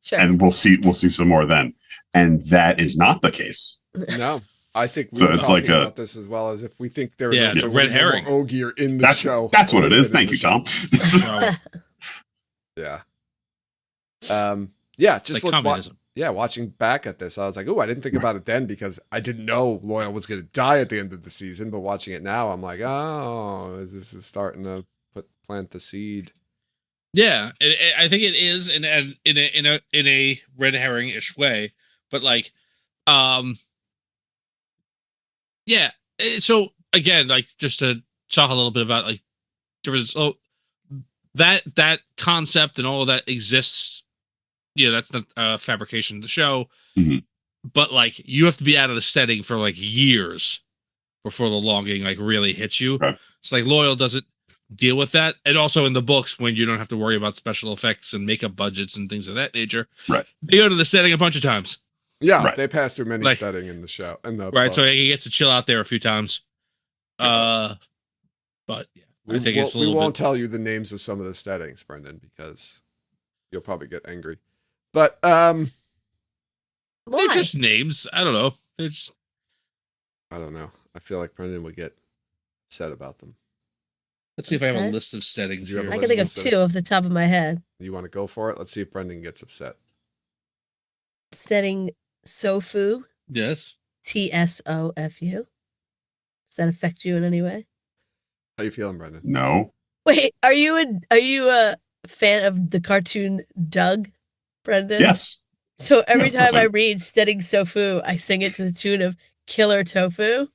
S2: sure.
S3: and we'll see some more then. And that is not the case.
S1: No, I think we
S3: so
S1: were
S3: it's
S1: talking
S3: like
S1: about this as well, as if we think there's
S4: a red herring
S1: Ogier in the show.
S3: That's what it is. Thank you, Tom.
S1: Yeah. Yeah, just
S4: like communism.
S1: Watching back at this, I was like, oh, I didn't think about it then because I didn't know Loyal was going to die at the end of the season. But watching it now, I'm like, oh, this is starting to plant the seed.
S4: Yeah, I think it is in a red herring-ish way, but like, yeah. So again, like just to talk a little bit about like there was that concept and all of that exists. Yeah, that's not fabrication of the show, but like you have to be out of the setting for like years before the longing like really hits you.
S3: Right.
S4: It's like Loyal doesn't deal with that, and also in the books when you don't have to worry about special effects and makeup budgets and things of that nature.
S3: Right.
S4: They go to the setting a bunch of times.
S1: Yeah,
S3: right.
S1: They pass through many setting in the show. Right,
S4: books. So he gets to chill out there a few times. But yeah, I think it's a little
S1: we won't tell you the names of some of the settings, Brendan, because you'll probably get angry. But
S4: they're just names. I don't know. They're just
S1: I don't know. I feel like Brendan would get upset about them.
S4: Let's see if I have a list of settings here.
S2: I can think of two off the top of my head.
S1: You want to go for it? Let's see if Brendan gets upset.
S2: Setting Sofu.
S4: Yes.
S2: TSOFU. Does that affect you in any way?
S1: How you feeling, Brendan?
S3: No.
S2: Wait, are you a fan of the cartoon Doug, Brendan?
S3: Yes.
S2: So every time I read Setting Sofu, I sing it to the tune of Killer Tofu.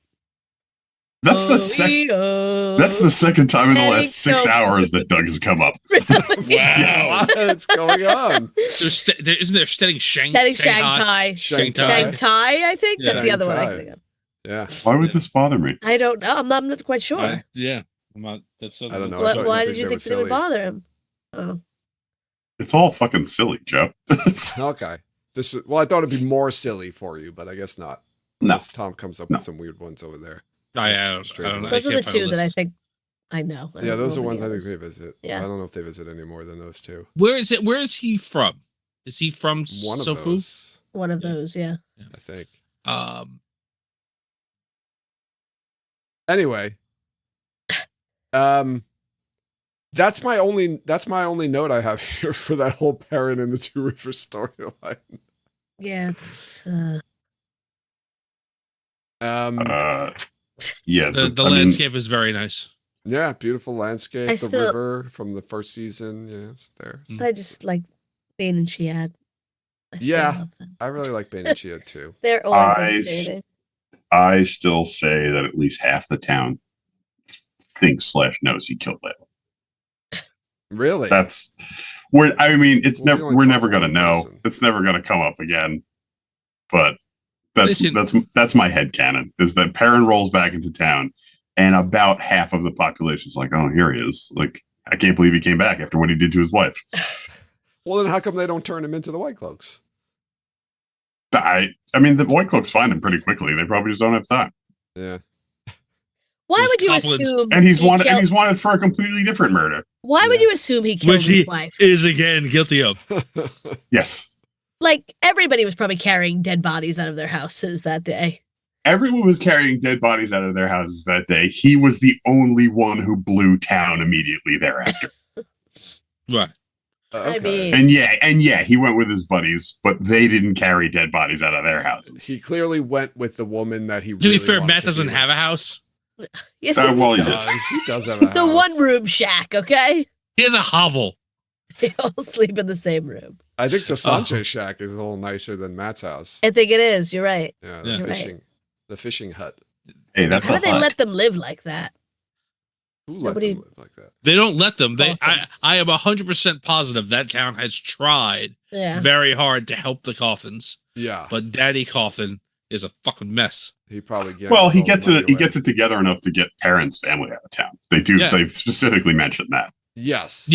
S3: That's the second time in the last 6 hours that Doug has come up.
S2: Really?
S4: Wow.
S1: What's going on?
S4: Isn't there Setting
S2: Shanghai, I think. That's the other one I can think of.
S1: Yeah.
S3: Why would this bother me?
S2: I don't know. I'm not quite sure.
S4: Yeah. I'm not, that's
S1: I don't know.
S2: Why did you think it would bother him? Oh.
S3: It's all fucking silly, Joe.
S1: Okay. I thought it'd be more silly for you, but I guess not.
S3: No.
S1: Tom comes up with some weird ones over there.
S4: I don't know.
S2: Those are the two that I think I know.
S1: Yeah, those are ones I think they visit.
S2: Yeah.
S1: I don't know if they visit any more than those two.
S4: Where is he from? Is he from
S1: one
S4: Sofu?
S1: Of those.
S2: One of those, yeah.
S1: I think. Anyway. That's my only note I have here for that whole Perrin and the Two Rivers storyline.
S2: Yeah, it's
S3: yeah,
S4: the landscape is very nice.
S1: Yeah, beautiful landscape. The river from the first season. Yeah, it's there.
S2: I just like Bane and Chiad.
S1: I really like Bane and Chiad too.
S2: They're always entertaining.
S3: I still say that at least half the town thinks / knows he killed Layla.
S1: Really?
S3: That's where we're never gonna know. It's never gonna come up again. But that's my headcanon, is that Perrin rolls back into town and about half of the population's like, oh, here he is. Like, I can't believe he came back after what he did to his wife.
S1: Well, then how come they don't turn him into the White Cloaks?
S3: I mean, the White Cloaks find him pretty quickly. They probably just don't have time.
S1: Yeah.
S2: Why would you assume?
S3: And he's wanted for a completely different murder.
S2: Why would you assume he killed his wife?
S4: Which he is again guilty of.
S3: Yes.
S2: Like, everybody was probably carrying dead bodies out of their houses that day.
S3: Everyone was carrying dead bodies out of their houses that day. He was the only one who blew town immediately thereafter.
S4: Right.
S2: I mean,
S3: and yeah, he went with his buddies, but they didn't carry dead bodies out of their houses.
S1: He clearly went with the woman that he.
S4: To be fair, Matt doesn't have a house.
S2: Yes,
S3: well,
S1: he does. He does have a house.
S2: It's a one-room shack, okay?
S4: He has a hovel.
S2: They all sleep in the same room.
S1: I think the Sanchez shack is a little nicer than Matt's house.
S2: I think it is. You're right.
S1: Yeah, the fishing hut.
S3: Hey, that's
S2: how do they let them live like that?
S1: Who let them live like that?
S4: They don't let them. I am 100% positive that town has tried very hard to help the coffins.
S1: Yeah,
S4: but Daddy Coffin is a fucking mess.
S1: He probably
S3: he gets it together enough to get Perrin's family out of town. They do. Yeah. They specifically mentioned that.
S1: Yes.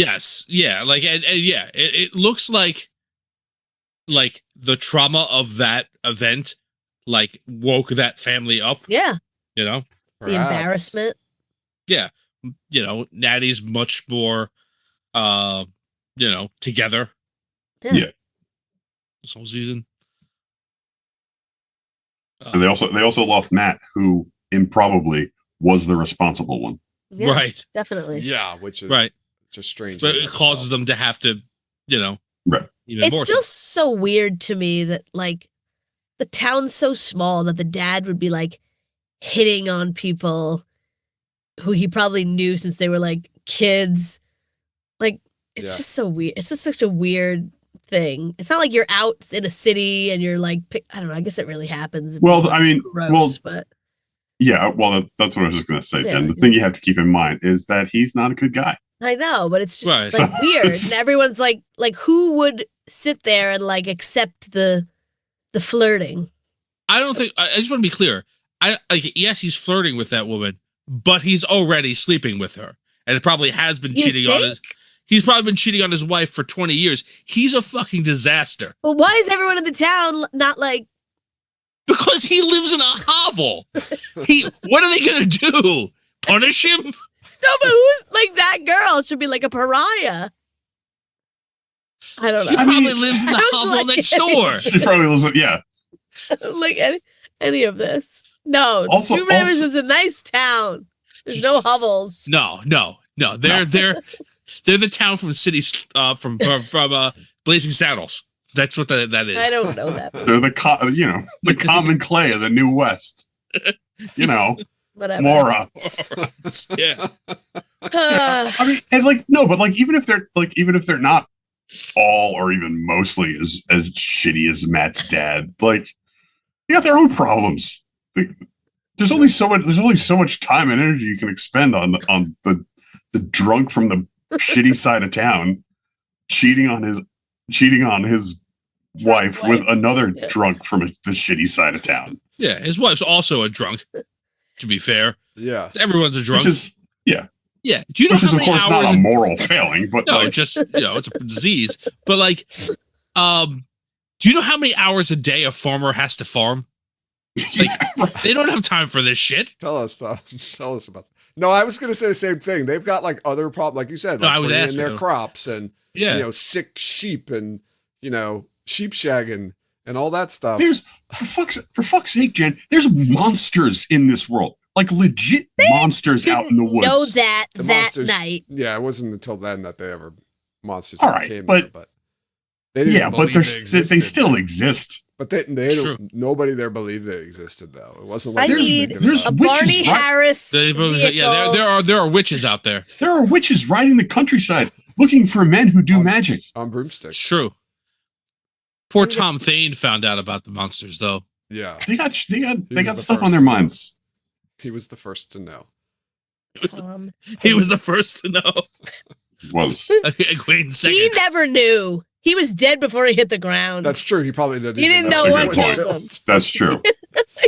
S4: Yeah. Like, and it looks like the trauma of that event like woke that family up.
S2: Yeah.
S4: You know?
S2: The embarrassment.
S4: Yeah. You know, Natty's much more together.
S3: Yeah.
S4: This whole season.
S3: And they also lost Nat, who improbably was the responsible one.
S2: Yeah,
S4: right.
S2: Definitely.
S1: Yeah, which is just strange.
S4: But it causes them to have to,
S3: right.
S2: It's still so weird to me that like the town's so small that the dad would be like hitting on people who he probably knew since they were like kids. Like it's just so weird. It's just such a weird thing. It's not like you're out in a city and you're like, I don't know. I guess it really happens.
S3: Well, I mean,
S2: but
S3: yeah, well, that's what I was just going to say, Jen. The thing you have to keep in mind is that he's not a good guy.
S2: I know, but it's just like weird, and everyone's like, who would sit there and like accept the flirting?
S4: I don't think. I just want to be clear. Yes, he's flirting with that woman, but he's already sleeping with her, and it probably has been cheating on his. He's probably been cheating on his wife for 20 years. He's a fucking disaster.
S2: Well, why is everyone in the town not like?
S4: Because he lives in a hovel. What are they gonna do? Punish him?
S2: No, but who's like that girl should be like a pariah. I don't know.
S4: She probably lives in the hovel next door.
S3: She probably lives in, yeah.
S2: Like any of this. No, Two Rivers was a nice town. There's no hovels.
S4: No. They're the town from from Blazing Saddles. That's what that is.
S2: I don't know that.
S3: They're the common clay of the New West.
S2: Whatever.
S3: Morons.
S4: Yeah.
S3: I mean, and like no, but like even if they're not all or even mostly as shitty as Matt's dad, like they got their own problems. There's only so much time and energy you can expend on the drunk from the shitty side of town cheating on his wife with another drunk from the shitty side of town.
S4: Yeah, his wife's also a drunk. To be fair,
S1: yeah,
S4: everyone's a drunk.
S3: Yeah.
S4: Do you know how many hours? Which is of course
S3: not a moral failing, but
S4: no, just it's a disease. But like, do you know how many hours a day a farmer has to farm? Like, they don't have time for this shit.
S1: Tell us about. No, I was going to say the same thing. They've got like other problems, like you said, like putting in their crops and sick sheep and sheep shagging and all that stuff.
S3: There's for fuck's sake, Jen. There's monsters in this world, like legit monsters out in the woods.
S2: Know that night.
S1: Yeah, it wasn't until then that monsters
S3: came.
S1: But they didn't.
S3: Yeah, but they still exist.
S1: But they don't. Nobody there believed they existed, though. It wasn't like
S2: there's a Barney Harris.
S4: There are witches out there.
S3: There are witches riding the countryside looking for men who do magic
S1: on broomsticks.
S4: It's true. Poor Tom Thane found out about the monsters, though.
S1: Yeah,
S3: they got stuff on their minds.
S1: He was the first to know.
S4: He was the first to know.
S3: Was
S4: Egwene second.
S2: He never knew. He was dead before he hit the ground.
S1: That's true. He probably didn't.
S2: He didn't know what killed him.
S3: That's true.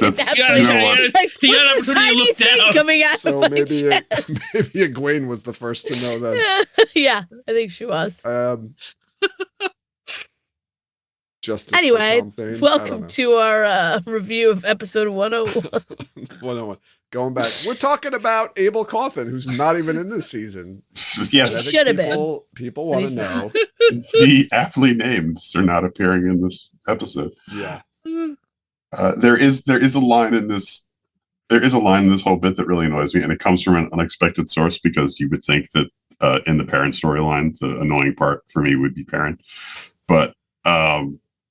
S3: That's
S4: he got an opportunity to look down.
S2: Coming out
S1: so maybe Egwene was the first to know that.
S2: Yeah, I think she was.
S1: Justice
S2: anyway, welcome to our review of episode 101.
S1: 101. Going back, we're talking about Abel Cawthon, who's not even in this season.
S3: Yes,
S2: should have been.
S1: People want to know.
S3: The aptly named are not appearing in this episode.
S1: Yeah,
S3: there is a line in this. There is a line in this whole bit that really annoys me, and it comes from an unexpected source because you would think that in the Perrin storyline, the annoying part for me would be Perrin, but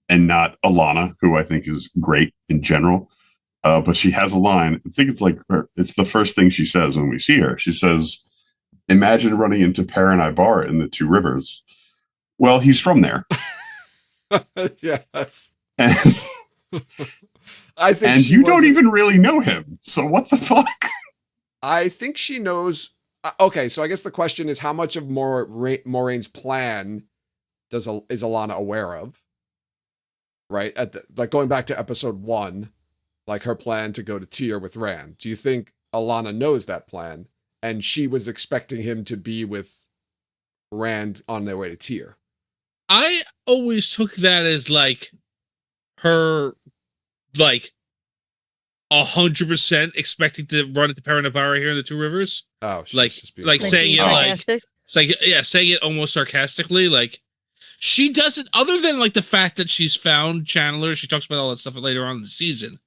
S3: and not Alana, who I think is great in general. But she has a line. I think it's the first thing she says when we see her. She says, "Imagine running into Perrin Ibarra in the Two Rivers." Well, he's from there.
S1: Yes.
S3: And,
S1: I think
S3: and you don't even really know him. So what the fuck?
S1: I think she knows. Okay, so I guess the question is, how much of Moiraine's plan is Alana aware of? Right? Like going back to episode 1, like her plan to go to Tyr with Rand. Do you think Alana knows that plan? And she was expecting him to be with Rand on their way to Tyr?
S4: I always took that as like her, like 100% expecting to run into Perrin Navarro here in the Two Rivers.
S1: Oh,
S4: like saying it it's like saying it almost sarcastically. Like she doesn't, other than like the fact that she's found Chandler. She talks about all that stuff later on in the season.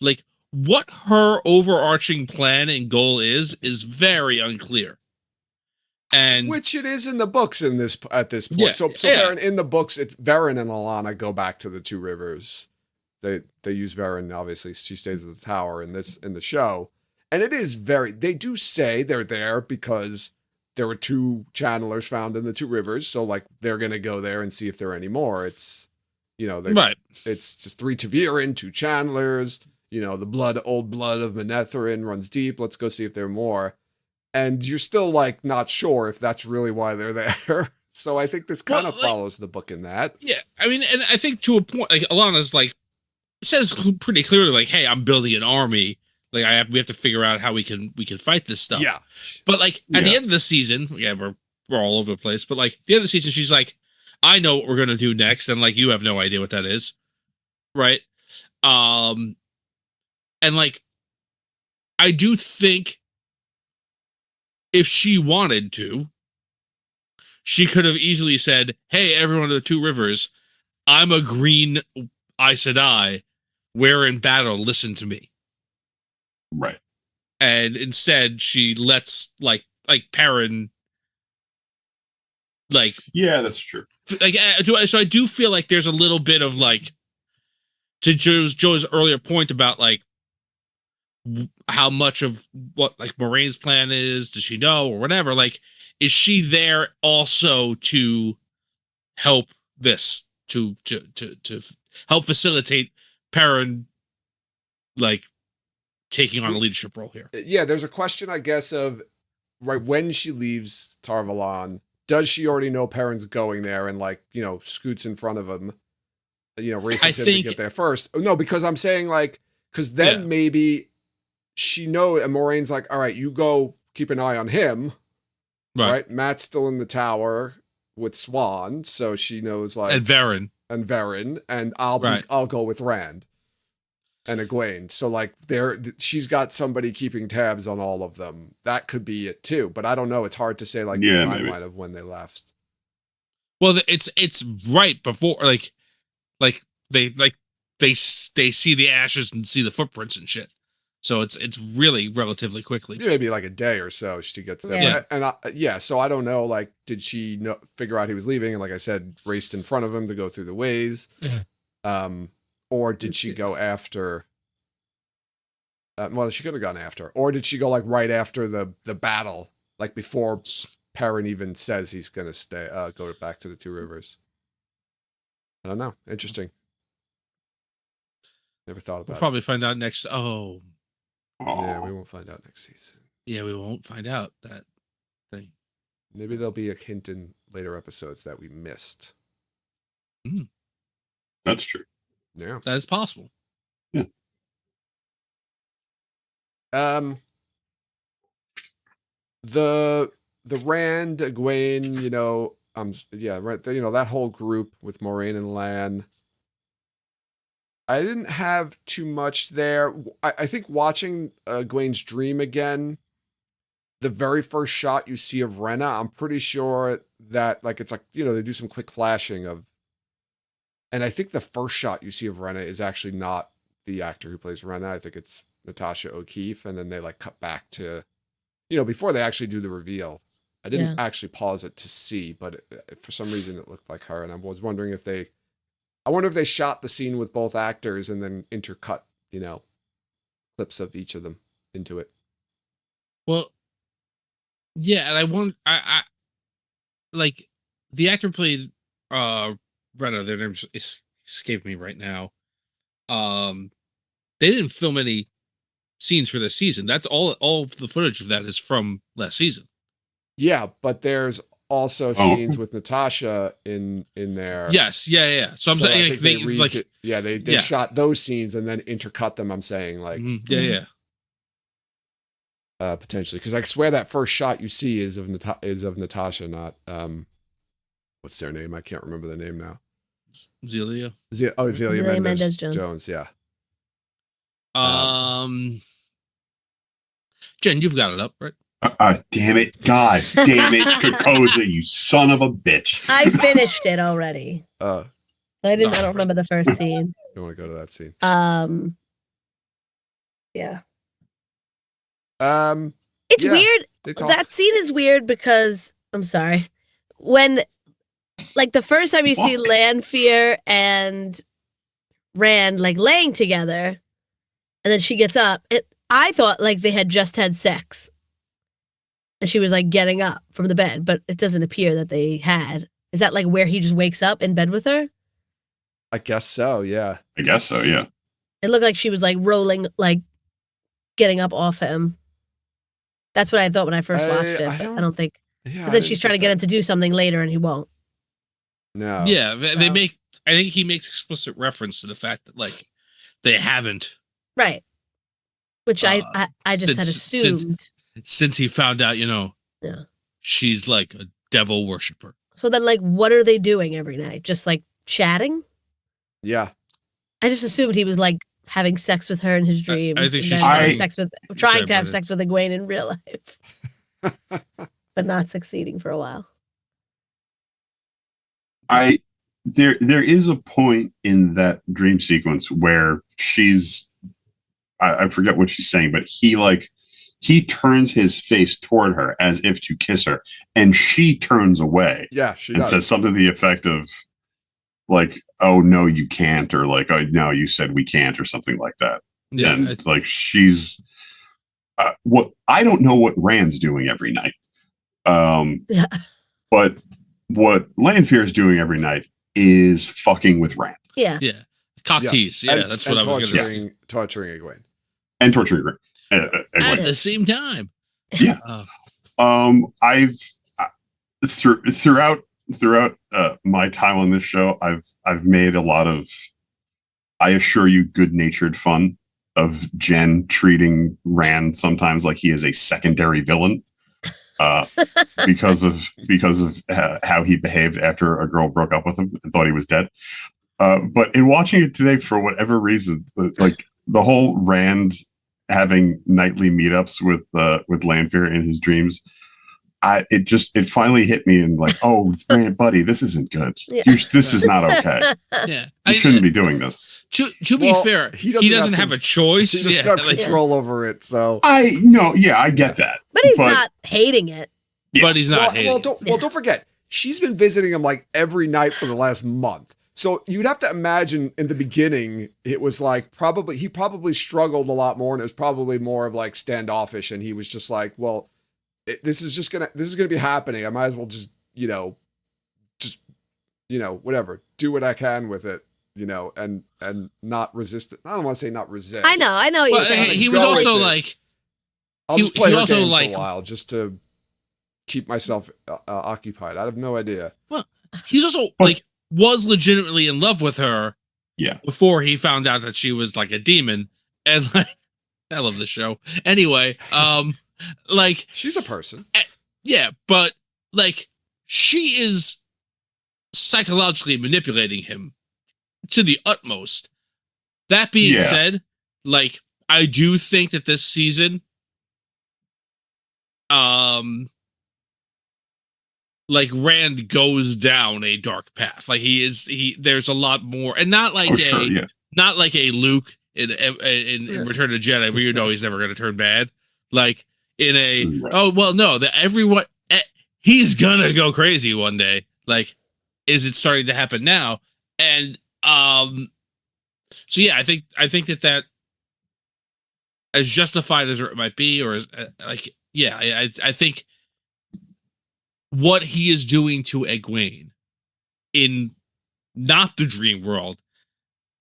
S4: Like what her overarching plan and goal is very unclear. And
S1: which it is in the books at this point. Yeah, so Varen, in the books, it's Varen and Alana go back to the Two Rivers. They use Varen, obviously. She stays at the tower in the show. And it is they do say they're there because there were 2 channelers found in the Two Rivers. So like they're gonna go there and see if there are any more. It's right. It's just 3 Ta'Veren, 2 channelers, the old blood of Manetheren runs deep. Let's go see if there are more. And you're still like not sure if that's really why they're there. So I think this kind of follows the book in that.
S4: Yeah. I mean, and I think to a point, like Alana's like says pretty clearly, like, hey, I'm building an army. Like we have to figure out how we can fight this stuff.
S1: Yeah.
S4: But like at the end of the season, we're all over the place. But like at the end of the season, she's like, I know what we're gonna do next, and like you have no idea what that is. Right. And like I do think if she wanted to, she could have easily said, hey, everyone of the Two Rivers, I'm a green Aes Sedai. We're in battle. Listen to me.
S3: Right.
S4: And instead, she lets, like Perrin, like...
S3: Yeah, that's true.
S4: Like, so I do feel like there's a little bit of, like, to Joe's earlier point about, like, how much of what like Moraine's plan is, does she know or whatever? Like, is she there also to help this to help facilitate Perrin like taking on a leadership role here?
S1: Yeah, there's a question, I guess, of right when she leaves Tar Valon, does she already know Perrin's going there and like scoots in front of him, races him to get there first? No, because I'm saying like because then maybe. She knows, and Moraine's like, all right, you go keep an eye on him. Right. Matt's still in the tower with Swan, so she knows like
S4: and Varen,
S1: and I'll go with Rand and Egwene. So like she's got somebody keeping tabs on all of them. That could be it too, but I don't know. It's hard to say like the timeline of when they left.
S4: Well, it's right before like they see the ashes and see the footprints and shit. So it's really relatively quickly.
S1: Maybe like a day or so she gets there. Yeah. And so I don't know, like, did she figure out he was leaving? And like I said, raced in front of him to go through the ways. Or did she go after? Well, she could have gone after. Or did she go like right after the battle? Like before Perrin even says he's going to go back to the Two Rivers. I don't know. Interesting. Never thought about it.
S4: We'll probably find out next.
S1: Yeah, we won't find out next season.
S4: Yeah, we won't find out that thing.
S1: Maybe there'll be a hint in later episodes that we missed.
S3: That's true.
S1: Yeah.
S4: That is possible.
S3: Yeah.
S1: The Rand, Egwene, that whole group with Moraine and Lan. I didn't have too much there. I think watching Egwene's dream again, the very first shot you see of Rhaena, I'm pretty sure that like it's like, they do some quick flashing of, and I think the first shot you see of Rhaena is actually not the actor who plays Rhaena. I think it's Natasha O'Keefe, and then they like cut back to, before they actually do the reveal. I didn't actually pause it to see, but for some reason it looked like her, and I was wondering if they shot the scene with both actors and then intercut, clips of each of them into it.
S4: Well, yeah, and I like the actor played Rhaena, their name escaped me right now. They didn't film any scenes for this season. That's all of the footage of that is from last season.
S1: Yeah, but there's also scenes with Natasha in there.
S4: Yes, yeah. So I'm saying
S1: they shot those scenes and then intercut them. I'm saying like potentially because I swear that first shot you see is of Natasha, not what's their name? I can't remember the name now.
S4: Zelia.
S1: Zelia Mendez Jones. Yeah.
S4: Jen, you've got it up, right?
S3: Damn it. God damn it, Kokoza, you son of a bitch.
S2: I finished it already. I don't remember the first scene.
S1: You want to go to that scene?
S2: Yeah. It's weird. That scene is weird because I'm sorry. When like the first time you see Lanfear and Rand like laying together, and then she gets up, I thought like they had just had sex. And she was like getting up from the bed, but it doesn't appear that they had. Is that like where he just wakes up in bed with her?
S1: I guess so, yeah.
S3: I guess so, yeah.
S2: It looked like she was like rolling, like getting up off him. That's what I thought when I first watched it. I don't think. Because then she's trying to get him to do something later and he won't.
S1: No.
S4: Yeah, they make. I think he makes explicit reference to the fact that like they haven't.
S2: Right. Which I just had assumed.
S4: Since he found out, she's like a devil worshiper.
S2: So then, like, what are they doing every night? Just like chatting?
S1: Yeah.
S2: I just assumed he was like having sex with her in his dreams.
S4: I think she's
S2: trying to have sex with Egwene in real life, but not succeeding for a while.
S3: There is a point in that dream sequence where she's, I forget what she's saying, but he turns his face toward her as if to kiss her, and she turns away.
S1: Yeah, she
S3: and
S1: does.
S3: Says something to the effect of, like, "Oh no, you can't," or like, "Oh no, you said we can't," or something like that. Yeah, and like she's what I don't know what Rand's doing every night.
S2: Yeah.
S3: But what Lanfear is doing every night is fucking with Rand.
S2: Yeah.
S4: Yeah. Cock tease. Yeah, that's what I was going to say.
S1: Torturing Egwene.
S3: And torturing Rand.
S4: At the same time.
S3: Yeah. I've throughout my time on this show, I've made a lot of, I assure you, good-natured fun of Jen treating Rand sometimes like he is a secondary villain, because of how he behaved after a girl broke up with him and thought he was dead. But in watching it today, for whatever reason, the whole Rand having nightly meetups with Lanfear in his dreams, it finally hit me, and like, oh, Rand, buddy, this isn't good. Yeah. This is not okay.
S4: Yeah,
S3: you shouldn't be doing this.
S4: To be fair, he doesn't have a choice.
S1: He doesn't have control over it. So
S3: I get that,
S2: but he's not hating it.
S4: Yeah. But he's not hating it.
S1: Don't forget, she's been visiting him like every night for the last month. So you'd have to imagine in the beginning, it was like he probably struggled a lot more, and it was probably more of like standoffish, and he was just like, well, this is gonna be happening. I might as well just whatever, do what I can with it, and not resist it. I don't want to say not resist.
S2: I know what you're saying.
S4: He was also like,
S1: I'll just play her game for a while just to keep myself occupied. I have no idea.
S4: Well, he's also was legitimately in love with her.
S3: Yeah.
S4: Before he found out that she was like a demon, and like, I love this show. Anyway, like
S1: she's a person.
S4: Yeah, but like she is psychologically manipulating him to the utmost. That being said, like I do think that this season, like Rand goes down a dark path. Like there's a lot more, and not like not like a Luke in Return of the Jedi, where he's never going to turn bad. Like in a everyone he's gonna go crazy one day. Like, is it starting to happen now? And so yeah, I think that as justified as it might be, or as I think what he is doing to Egwene in not the dream world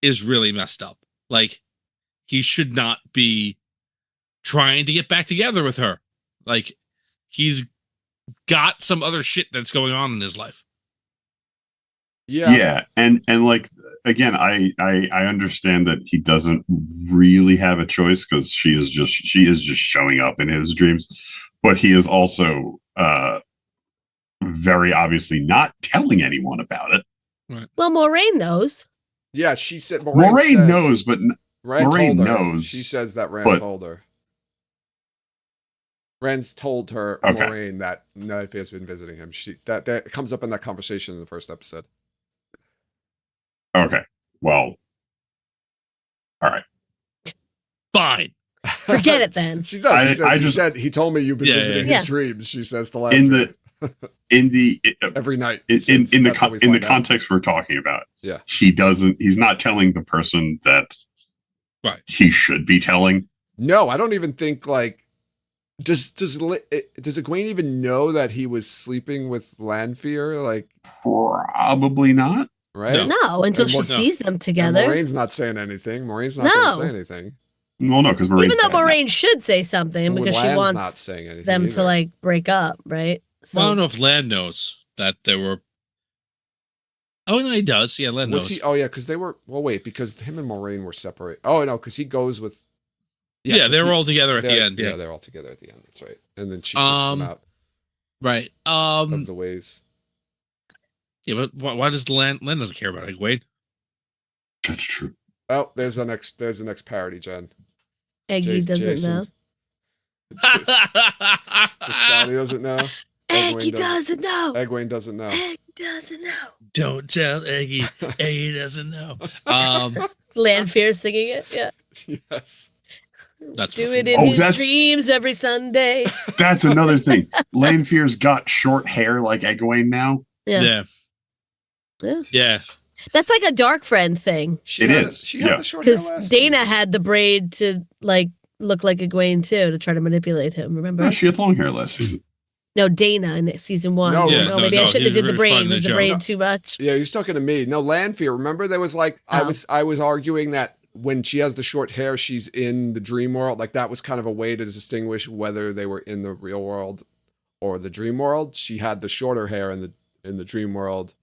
S4: is really messed up. Like, he should not be trying to get back together with her. Like, he's got some other shit that's going on in his life.
S3: Yeah. And like, again, I understand that he doesn't really have a choice, because she is just showing up in his dreams, but he is also very obviously not telling anyone about it.
S2: Right. Well, Moraine knows.
S1: Yeah, she said
S3: Moraine knows, but Moraine knows.
S1: She says that Rand told her. Rand's told her, Moraine, that Nynaeve has been visiting him. That comes up in that conversation in the first episode.
S3: Okay. Well. All right.
S4: Fine.
S2: Forget it then.
S1: She does. She said he told me you've been visiting his dreams. She says to Lanfear.
S3: Every night.
S1: In
S3: the context we're talking about.
S1: Yeah.
S3: He's not telling the person that he should be telling.
S1: No, I don't even think does Egwene even know that he was sleeping with Lanfear?
S3: Probably not.
S1: Right?
S2: No, until she sees them together.
S1: Moraine's not saying anything. Moraine's not going to say anything.
S3: Well, no, because
S2: even though Moraine should say something because she wants
S1: not saying anything
S2: them
S1: either.
S2: to break up, right? So
S4: I don't know if Lan knows that there were. Oh no, he does. Yeah, Lan knows.
S1: Because they were. Well, wait, because him and Moraine were separate. Oh no, because he goes with.
S4: Yeah, they were all together at the end.
S1: Yeah, they're all together at the end. That's right. And then she kicks them out.
S4: Right.
S1: Of the ways.
S4: Yeah, but why does Lan doesn't care about Egwene?
S3: That's true.
S1: Oh, there's the next parody, Jen.
S2: Eggy doesn't know.
S1: Scotty doesn't know.
S2: Eggy doesn't know.
S1: Egwene doesn't know.
S2: Egg doesn't know.
S4: Don't tell Eggy. Eggy doesn't know.
S2: Lanfear singing it. Yeah.
S1: Yes.
S4: That's
S2: do it in his dreams every Sunday.
S3: That's another thing. Lanfear's got short hair like Egwene now.
S2: Yeah.
S4: Yeah.
S2: That's like a dark friend thing.
S1: She had the short hair
S2: because Dana had the braid to look like Egwene too to try to manipulate him. Remember?
S3: No, she had long hair last season.
S2: No, Dana in season 1. Maybe I shouldn't have did the braid. Was the braid too much?
S1: Yeah, you're talking to me. No, Lanfear. Remember, there was I was arguing that when she has the short hair, she's in the dream world. That was kind of a way to distinguish whether they were in the real world or the dream world. She had the shorter hair in the dream world.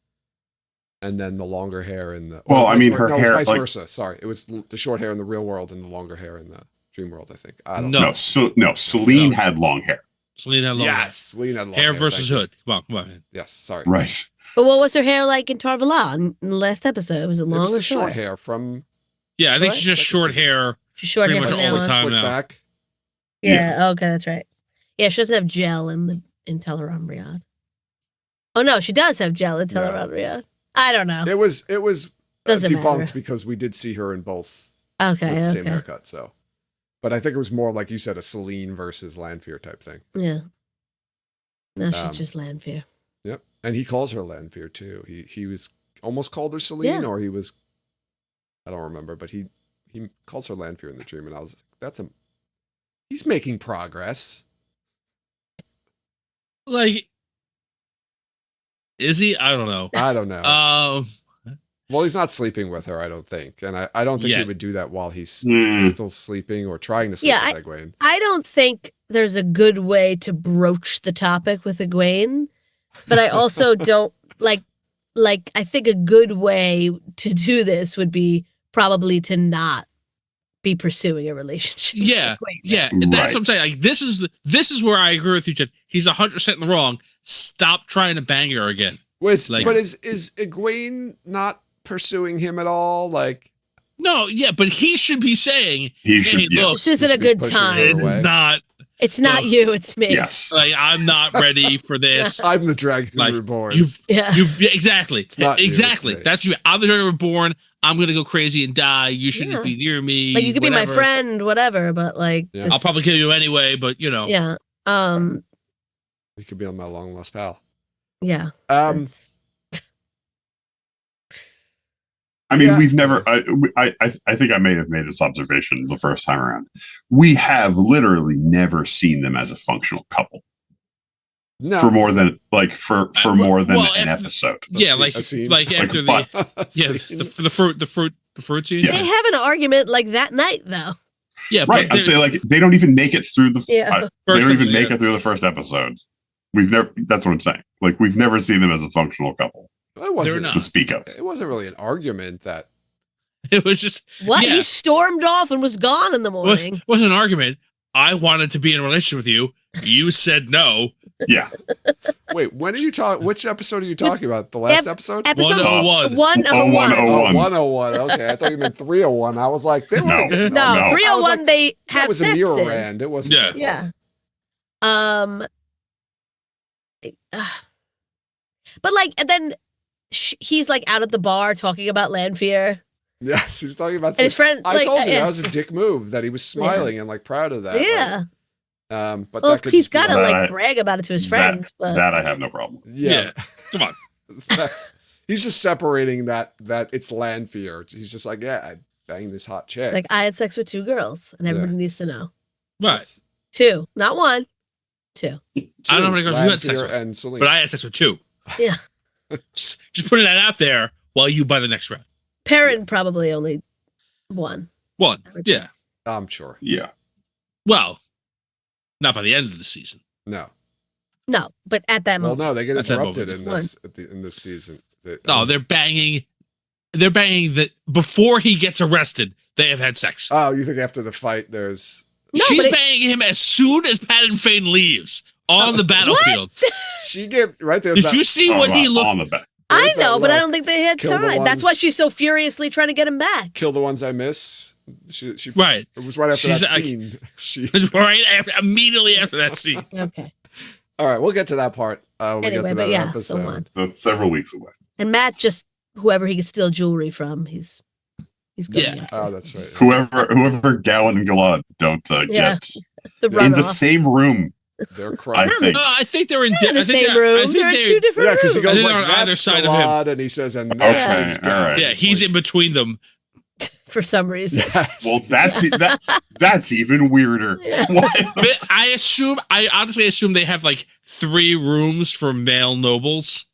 S1: And then the longer hair in the...
S3: Well, her hair...
S1: vice versa. Sorry. It was the short hair in the real world and the longer hair in the dream world, I think. I don't know.
S3: Celine had long hair.
S4: Celine had long hair.
S1: Yes, Celine had long hair.
S4: Hair versus hood. Come on.
S1: Yes, sorry.
S3: Right.
S2: But what was her hair like in Tarvala in the last episode? Was it long or
S1: short hair from...
S4: Yeah, I think she's just short hair.
S2: She's short hair
S4: from all the time now.
S1: Back.
S2: Yeah, okay, that's right. Yeah, she doesn't have gel in Teleron Riyadh. Oh, no, she does have gel in Teleron Riyadh. I don't know.
S1: It was debunked
S2: matter.
S1: because we did see her in both.
S2: Okay,
S1: with the same haircut. So, but I think it was more like you said, a Celine versus Lanfear type thing.
S2: Yeah. No, she's just Lanfear.
S1: Yep, and he calls her Lanfear too. He was almost called her Celine, or he was. I don't remember, but he calls her Lanfear in the dream, and I was like, he's making progress.
S4: Is he? I don't know.
S1: I don't know. Well, he's not sleeping with her, I don't think. And I don't think he would do that while he's still sleeping or trying to sleep with Egwene.
S2: I don't think there's a good way to broach the topic with Egwene, but I also don't I think a good way to do this would be probably to not be pursuing a relationship.
S4: Yeah. Yeah. And that's what I'm saying. This is where I agree with you, Jen. He's 100% in the wrong. Stop trying to bang her again.
S1: But is Egwene not pursuing him at all?
S4: No, yeah, but he should be saying,
S3: look,
S2: this isn't a good time.
S4: This is not.
S2: It's not you, it's me.
S3: Yes.
S4: I'm not ready for this.
S1: I'm the dragon reborn.
S4: Exactly. Exactly.
S1: You,
S4: that's you. I'm the dragon reborn. I'm going to go crazy and die. You shouldn't be near me.
S2: You could be my friend, whatever, but
S4: I'll probably kill you anyway, but
S2: Yeah.
S1: You could be on my long lost pal.
S2: Yeah.
S3: We've never. I think I may have made this observation the first time around. We have literally never seen them as a functional couple.
S1: No.
S3: For more than more than an episode.
S4: Yeah, after the fruit scene.
S3: Yeah.
S2: They have an argument that night though.
S4: Yeah,
S3: right. I'm saying they don't even make it through the.
S2: Yeah.
S3: They don't even make it through the first episode. We've never. That's what I'm saying. We've never seen them as a functional couple.
S1: It wasn't
S3: to speak of.
S1: It wasn't really an argument that.
S4: It was just
S2: what he stormed off and was gone in the morning.
S4: It wasn't an argument. I wanted to be in a relationship with you. You said no.
S3: Yeah.
S1: Wait, when are you talking? Which episode are you talking about? The last episode?
S2: Episode
S4: 101.
S2: 101.
S1: Oh, 101. Okay, I thought you meant 301. I was like, they were
S3: No.
S2: 301.
S1: like,
S2: they have
S1: that was
S2: sex
S1: a mirror
S2: in.
S1: rand. It wasn't.
S2: Yeah. But like, and then he's like out at the bar talking about Lanfear.
S1: Yes, he's talking about.
S2: And his friend.
S1: I told you that was a dick move. That he was smiling and like proud of that.
S2: Yeah.
S1: Right? But
S2: well, he's got to like brag about it to his friends. But
S3: that I have no problem with.
S1: Yeah.
S4: Come on.
S1: He's just separating that it's Lanfear. He's just like, yeah, I banged this hot chick.
S2: Like, I had sex with 2 girls, and everybody needs to know.
S4: Right.
S2: 2, not 1. 2.
S4: I don't know how many girls you had sex with,
S1: and Celine.
S4: but I had sex with 2.
S2: Yeah.
S4: Just putting that out there while you buy the next round.
S2: Perrin probably only 1.
S4: 1. Yeah.
S1: I'm sure.
S3: Yeah.
S4: Well, not by the end of the season.
S1: No,
S2: but at that moment.
S1: Well, no, they get interrupted in this season.
S4: No, they're banging. They're banging that before he gets arrested. They have had sex.
S1: Oh, you think after the fight, there's
S4: she's banging him as soon as Patton Fane leaves on the battlefield.
S1: She gave right there.
S4: Did you see what he looked
S3: on the back?
S2: I know, but I don't think they had
S1: Kill
S2: time. That's why she's so furiously trying to get him back.
S1: Kill the ones I miss. She
S4: right.
S1: It was right after that scene.
S4: Immediately after that scene.
S2: Okay.
S1: All right, we'll get to that part when we get to that episode.
S3: That's several weeks away.
S2: And Matt just whoever he can steal jewelry from, he's going after.
S1: Oh, that's right.
S3: Whoever Gowan and Galad don't get in the same room.
S1: They're crying.
S4: I think they're in
S2: the same room. They're in 2 different rooms.
S1: Yeah, because he goes like,
S4: on either side of him,
S1: and he says, "And
S3: okay, all right."
S4: Yeah, he's in between them
S2: for some reason.
S1: Yes.
S3: Well, that's even weirder.
S2: Yeah.
S4: I honestly assume they have like 3 rooms for male nobles,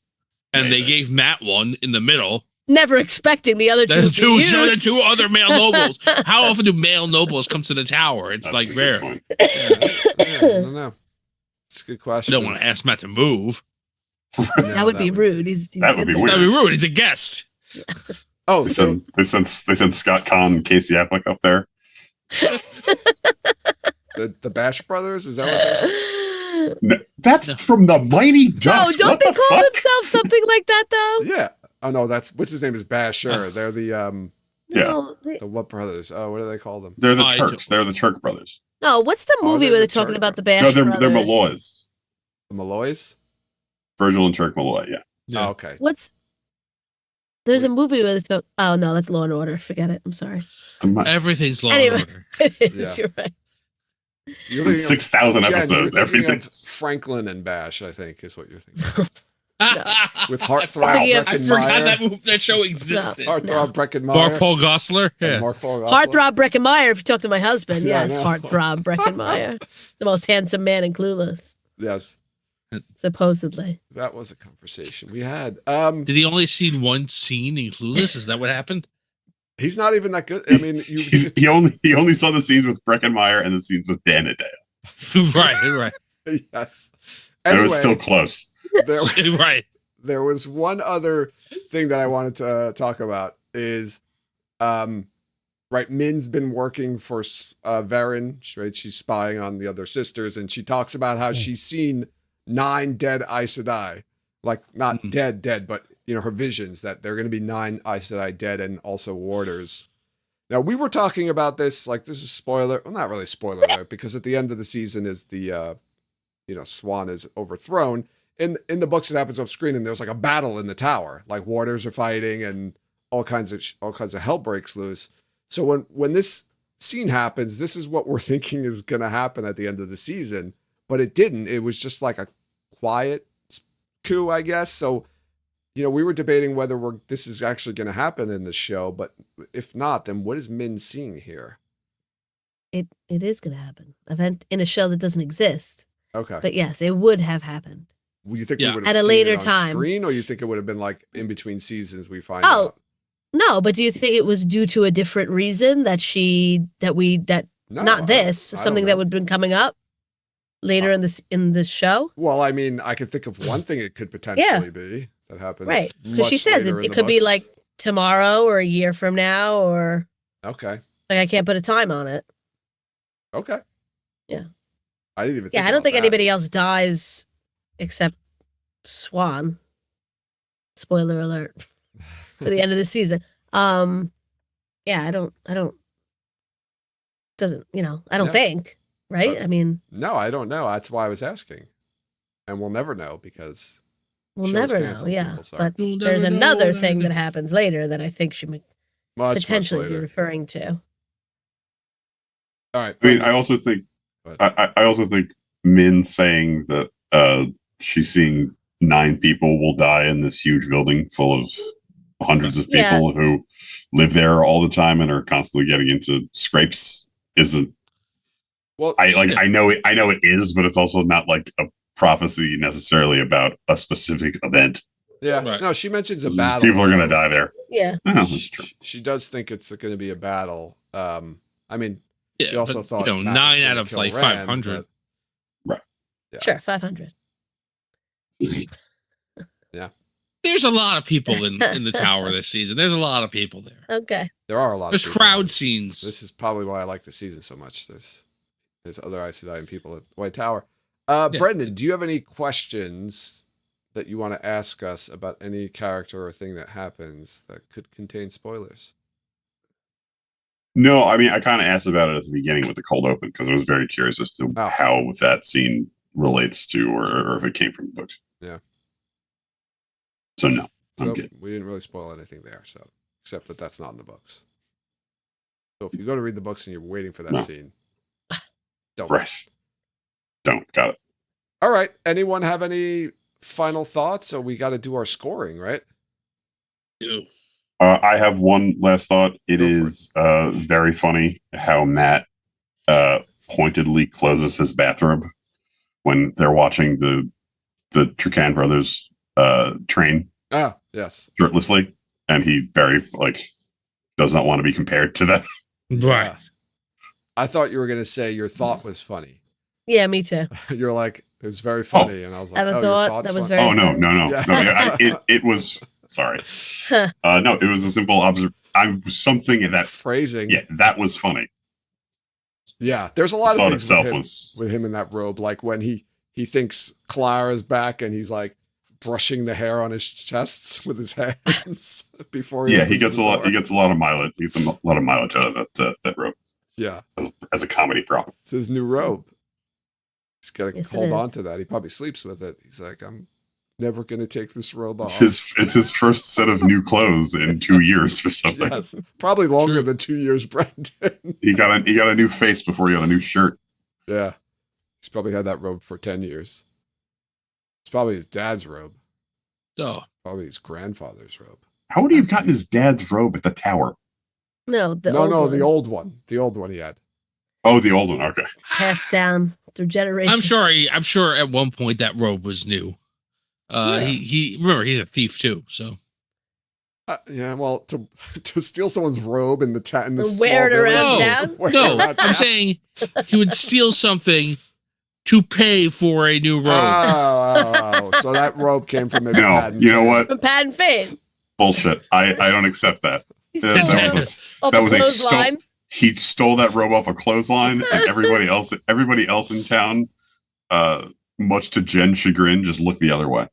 S4: and they gave Matt one in the middle.
S2: Never expecting the other 2 to be used.
S4: The 2 other male nobles. How often do male nobles come to the tower? It's
S3: That's
S4: like rare.
S1: I don't know. It's a good question.
S4: I don't want to ask Matt to move.
S2: That would be rude.
S3: That would be weird.
S4: That'd be rude. He's a guest.
S1: Oh,
S3: they sent Scott Conn and Casey Affleck up there.
S1: the Bash Brothers, is that what
S3: No, that's from the Mighty Ducks.
S2: No, don't they call themselves something like that though?
S1: Yeah. Oh no, what's his name is Basher. They're the the what brothers? Oh, what do they call them?
S3: They're the Turks. They're the Turk brothers.
S2: No, what's the movie where they're talking about the Bash Brothers?
S3: No, they're Malloys.
S1: The Malloys?
S3: Virgil and Turk Malloy, yeah.
S1: Oh, okay.
S2: There's a movie where they talk. Oh no, that's Law and Order. Forget it. I'm sorry.
S4: Everything's Law and Order.
S2: It is, you're right.
S3: You're 6,000 episodes. Everything's
S1: Franklin and Bash, I think, is what you're thinking. With
S2: Heartthrob
S4: I forgot that show existed.
S1: Heartthrob Breckin Meyer.
S4: Mark Paul Gosselaar. Yeah.
S2: Heartthrob Breckin Meyer. If you talk to my husband,
S1: Yeah,
S2: yes, Heartthrob Breckin Meyer, the most handsome man in Clueless.
S1: Yes.
S2: Supposedly.
S1: That was a conversation we had.
S4: Did he only see one scene in Clueless? Is that what happened?
S1: He's not even that good. I mean,
S3: he only saw the scenes with Breckin Meyer and the scenes with Dan and Dale.
S4: Right.
S1: Yes.
S3: And it was still close.
S1: There was one other thing that I wanted to talk about is, Min's been working for Varen, right? She's spying on the other sisters, and she talks about how she's seen 9 dead Aes Sedai, like not dead, but her visions that there are going to be 9 Aes Sedai dead and also warders. Now we were talking about this, like this is spoiler, well, not really spoiler alert, because at the end of the season is the, Swan is overthrown. In the books, it happens off screen, and there's like a battle in the tower, like warders are fighting, and all kinds of hell breaks loose. So when this scene happens, this is what we're thinking is going to happen at the end of the season, but it didn't. It was just like a quiet coup, I guess. So, we were debating whether this is actually going to happen in the show, but if not, then what is Min seeing here?
S2: It is going to happen. Event in a show that doesn't exist.
S1: Okay,
S2: but yes, it would have happened.
S1: Well, you think we would have
S2: at a
S1: seen
S2: later
S1: it on
S2: time
S1: screen, or you think it would have been like in between seasons we find out?
S2: No, but do you think it was due to a different reason not this, something that would have been coming up later in the show?
S1: Well, I mean, I could think of one thing it could potentially be that happens.
S2: Right. Because she says it could be like tomorrow or a year from now or
S1: okay.
S2: Like I can't put a time on it.
S1: Okay.
S2: Yeah.
S1: I didn't even think
S2: I don't think anybody else dies except Swan. Spoiler alert for the end of the season. Yeah, I don't think, right? I mean,
S1: no, I don't know. That's why I was asking. And we'll never know because
S2: we'll never know. Yeah. But there's another thing that happens later that I think she would potentially be referring to.
S1: All right.
S3: I mean, I also think Min saying that she's seeing 9 people will die in this huge building full of hundreds of people who live there all the time and are constantly getting into scrapes isn't. Well, I know it is, but it's also not like a prophecy necessarily about a specific event.
S1: Yeah, right. No, she mentions a battle.
S3: People are going to die there.
S2: Yeah,
S1: that's true. She does think it's going to be a battle. I mean, she also thought
S4: 9 out of like 500.
S3: Right.
S2: Yeah. Sure, 500.
S1: Yeah.
S4: There's a lot of people in the tower this season. There's a lot of people there.
S2: Okay.
S1: There are a lot.
S4: There's crowd scenes.
S1: This is probably why I like the season so much. There's other Aes Sedai people at White Tower. Brendan, do you have any questions that you want to ask us about any character or thing that happens that could contain spoilers?
S3: No, I mean, I kind of asked about it at the beginning with the cold open because I was very curious as to how that scene relates to or if it came from the books.
S1: Yeah.
S3: So no,
S1: we didn't really spoil anything there, so except that that's not in the books. So if you go to read the books and you're waiting for that scene, don't.
S3: Right. Don't. Got it.
S1: All right. Anyone have any final thoughts? So we got to do our scoring, right?
S3: I have one last thought. It is very funny how Matt pointedly closes his bathrobe when they're watching the Trucan brothers train.
S1: Ah, yes.
S3: Shirtlessly. And he very does not want to be compared to that.
S4: Right.
S1: Yeah. I thought you were going to say your thought was funny.
S2: Yeah, me too.
S1: You're like, it was very funny. And I was like,
S2: I thought that was very
S3: funny.
S2: No.
S3: Yeah. No, it was, sorry. No, it was a simple observation. Something in that
S1: phrasing.
S3: Yeah, that was funny.
S1: Yeah, there's a lot of things with him in that robe. Like when he thinks Clara's back and he's like brushing the hair on his chest with his hands before
S3: he gets a lot. He gets a lot of mileage. He gets a lot of mileage out of that robe.
S1: Yeah,
S3: as a comedy prop.
S1: It's his new robe. He's got to hold on to that. He probably sleeps with it. He's like, I'm never going to take this robe off.
S3: It's his first set of new clothes in 2 years or something.
S1: Yes, probably longer than 2 years, Brendan.
S3: He got a new face before he got a new shirt.
S1: Yeah, he's probably had that robe for 10 years. It's probably his dad's robe.
S4: Oh,
S1: probably his grandfather's robe.
S3: How would he have gotten his dad's robe at the tower?
S2: No, the
S1: old one. The old one he had.
S3: Oh, the old one. Okay.
S2: It's passed down through generations.
S4: I'm sure at one point that robe was new. He remember he's a thief too, so.
S1: Yeah, well, to steal someone's robe in the
S2: wear it around town.
S4: No, I'm saying he would steal something to pay for a new robe.
S1: Oh, so that robe came from maybe
S3: Pat and Fane. What?
S2: From Pat and Fane.
S3: Bullshit. I don't accept that. That was a clothesline. He stole that robe off a clothesline, and everybody else in town, much to Jen's chagrin, just looked the other way.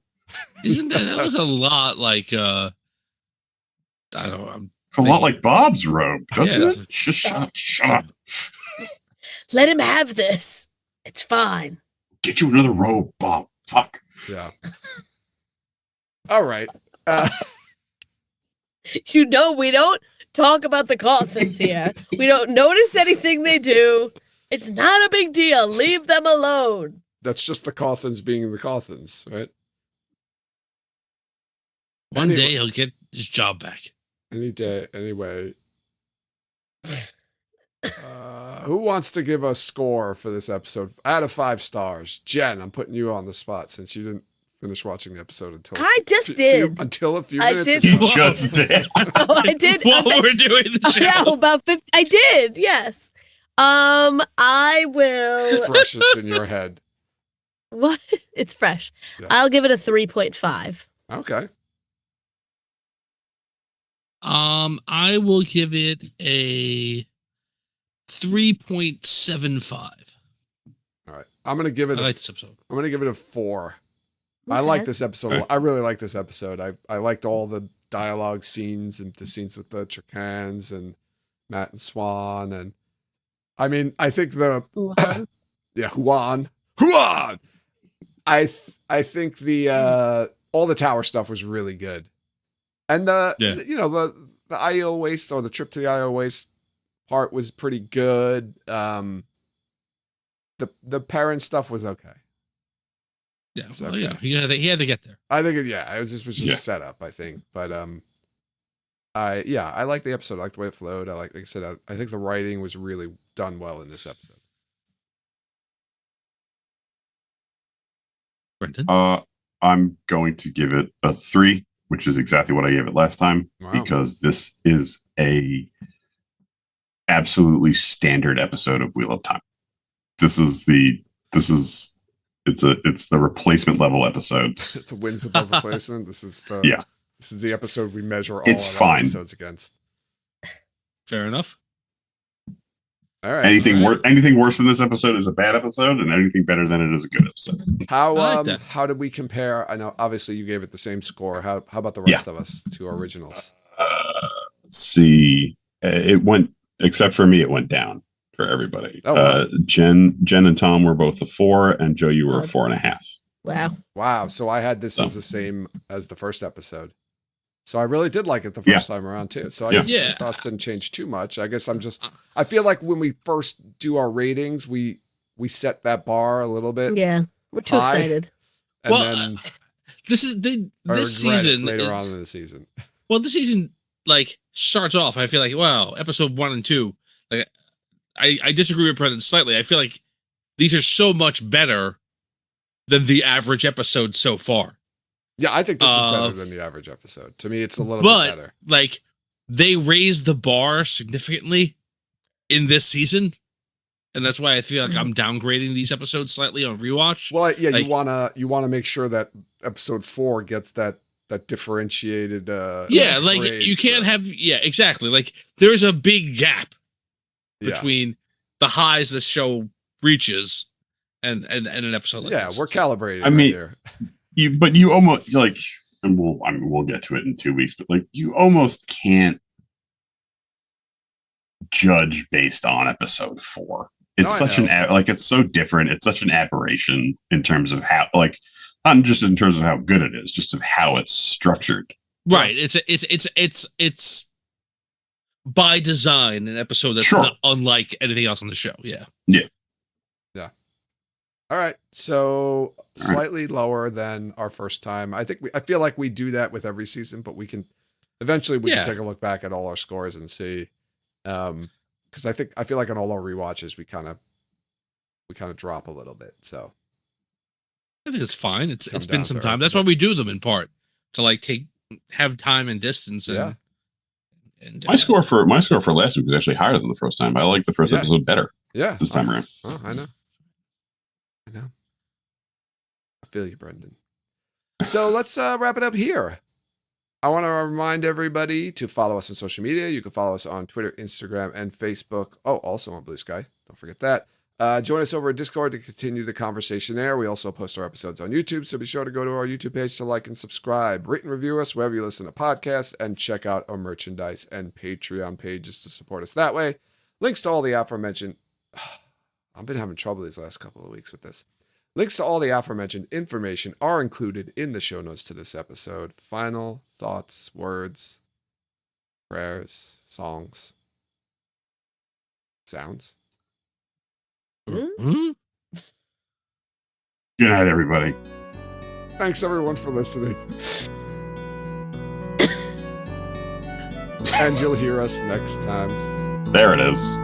S4: Isn't that was a lot like I don't know.
S3: It's a lot like Bob's robe, doesn't it? Just shut up.
S2: Let him have this. It's fine.
S3: Get you another robe, Bob. Fuck.
S1: Yeah. All right.
S2: We don't talk about the Cothans here. We don't notice anything they do. It's not a big deal. Leave them alone.
S1: That's just the Cothans being the Cothans, right?
S4: One day he'll get his job back.
S1: Any day, anyway. Who wants to give a score for this episode out of 5 stars? Jen, I'm putting you on the spot since you didn't finish watching the episode until
S2: I just did.
S1: Until a few minutes
S2: ago.
S3: You just did.
S2: Oh, I did.
S4: While we're doing the show.
S2: No, about 50. I did. Yes. I will.
S1: Freshest in your head.
S2: What? It's fresh. Yeah. I'll give it a 3.5.
S1: Okay.
S4: I will give it a 3.75.
S1: All right. I'm gonna give it.
S4: I like this episode.
S1: I'm gonna give it a 4. I like this episode. I really like this episode. I liked all the dialogue scenes and the scenes with the Tricans and Matt and Swan. And I mean, I think Huan. I think the all the tower stuff was really good. And the IO waste or the trip to the IO waste part was pretty good. The parent stuff was okay.
S4: Yeah, he had to get there.
S1: I think it was just set up, I think. But I like the episode. I like the way it flowed. Like I said, I think the writing was really done well in this episode.
S4: Brendan?
S3: I'm going to give it a 3, which is exactly what I gave it last time, because this is a absolutely standard episode of Wheel of Time. It's the replacement level episode.
S1: It's a wins above replacement. This is the episode we measure all our episodes against.
S4: Fair enough.
S1: All right.
S3: Anything worse than this episode is a bad episode, and anything better than it is a good episode.
S1: How did we compare? I know obviously you gave it the same score. How about the rest of us to originals?
S3: Let's see. It went, except for me, it went down for everybody.
S1: Oh, wow.
S3: Jen and Tom were both a 4, and Joe, you were a 4.5.
S2: Wow.
S1: So I had this as the same as the first episode. So I really did like it the first time around too. So I guess my thoughts didn't change too much. I guess I feel like when we first do our ratings, we set that bar a little bit.
S2: Yeah, we're too excited.
S1: And then
S4: this season
S1: later on in the season.
S4: Well, this season starts off. I feel like episode 1 and 2. Like I disagree with Brendan slightly. I feel like these are so much better than the average episode so far.
S1: Yeah, I think this is better than the average episode. To me, it's a little bit better.
S4: They raised the bar significantly in this season, and that's why I feel like I'm downgrading these episodes slightly on rewatch.
S1: Well, you wanna make sure that episode 4 gets that differentiated.
S4: You can't have exactly. There's a big gap between the highs this show reaches and an episode like this.
S1: We're calibrated.
S3: Here. You almost and we'll get to it in 2 weeks, but you almost can't judge based on episode 4. It's it's so different. It's such an aberration in terms of how, not just in terms of how good it is, just of how it's structured.
S4: Right. It's by design an episode that's not unlike anything else on the show. Yeah.
S3: Yeah.
S1: All right, so slightly lower than our first time. I feel like we do that with every season, but we can eventually can take a look back at all our scores and see. Because I feel like on all our rewatches we kind of drop a little bit. So
S4: I think it's fine. It's been some time. That's why we do them in part to have time and distance. And, and
S3: my score for last week was actually higher than the first time. I like the first episode better.
S1: Yeah,
S3: this time around.
S1: Oh, I know. I feel you, Brendan. So let's wrap it up here. I want to remind everybody to follow us on social media. You can follow us on Twitter, Instagram, and Facebook. Oh, also on Blue Sky. Don't forget that. Join us over at Discord to continue the conversation there. We also post our episodes on YouTube, so be sure to go to our YouTube page to like and subscribe. Rate and review us wherever you listen to podcasts, and check out our merchandise and Patreon pages to support us that way. Links to all the aforementioned... I've been having trouble these last couple of weeks with this. Links to all the aforementioned information are included in the show notes to this episode. Final thoughts, words, prayers, songs, sounds.
S4: Mm-hmm.
S3: Good night, everybody.
S1: Thanks, everyone, for listening. And you'll hear us next time.
S3: There it is.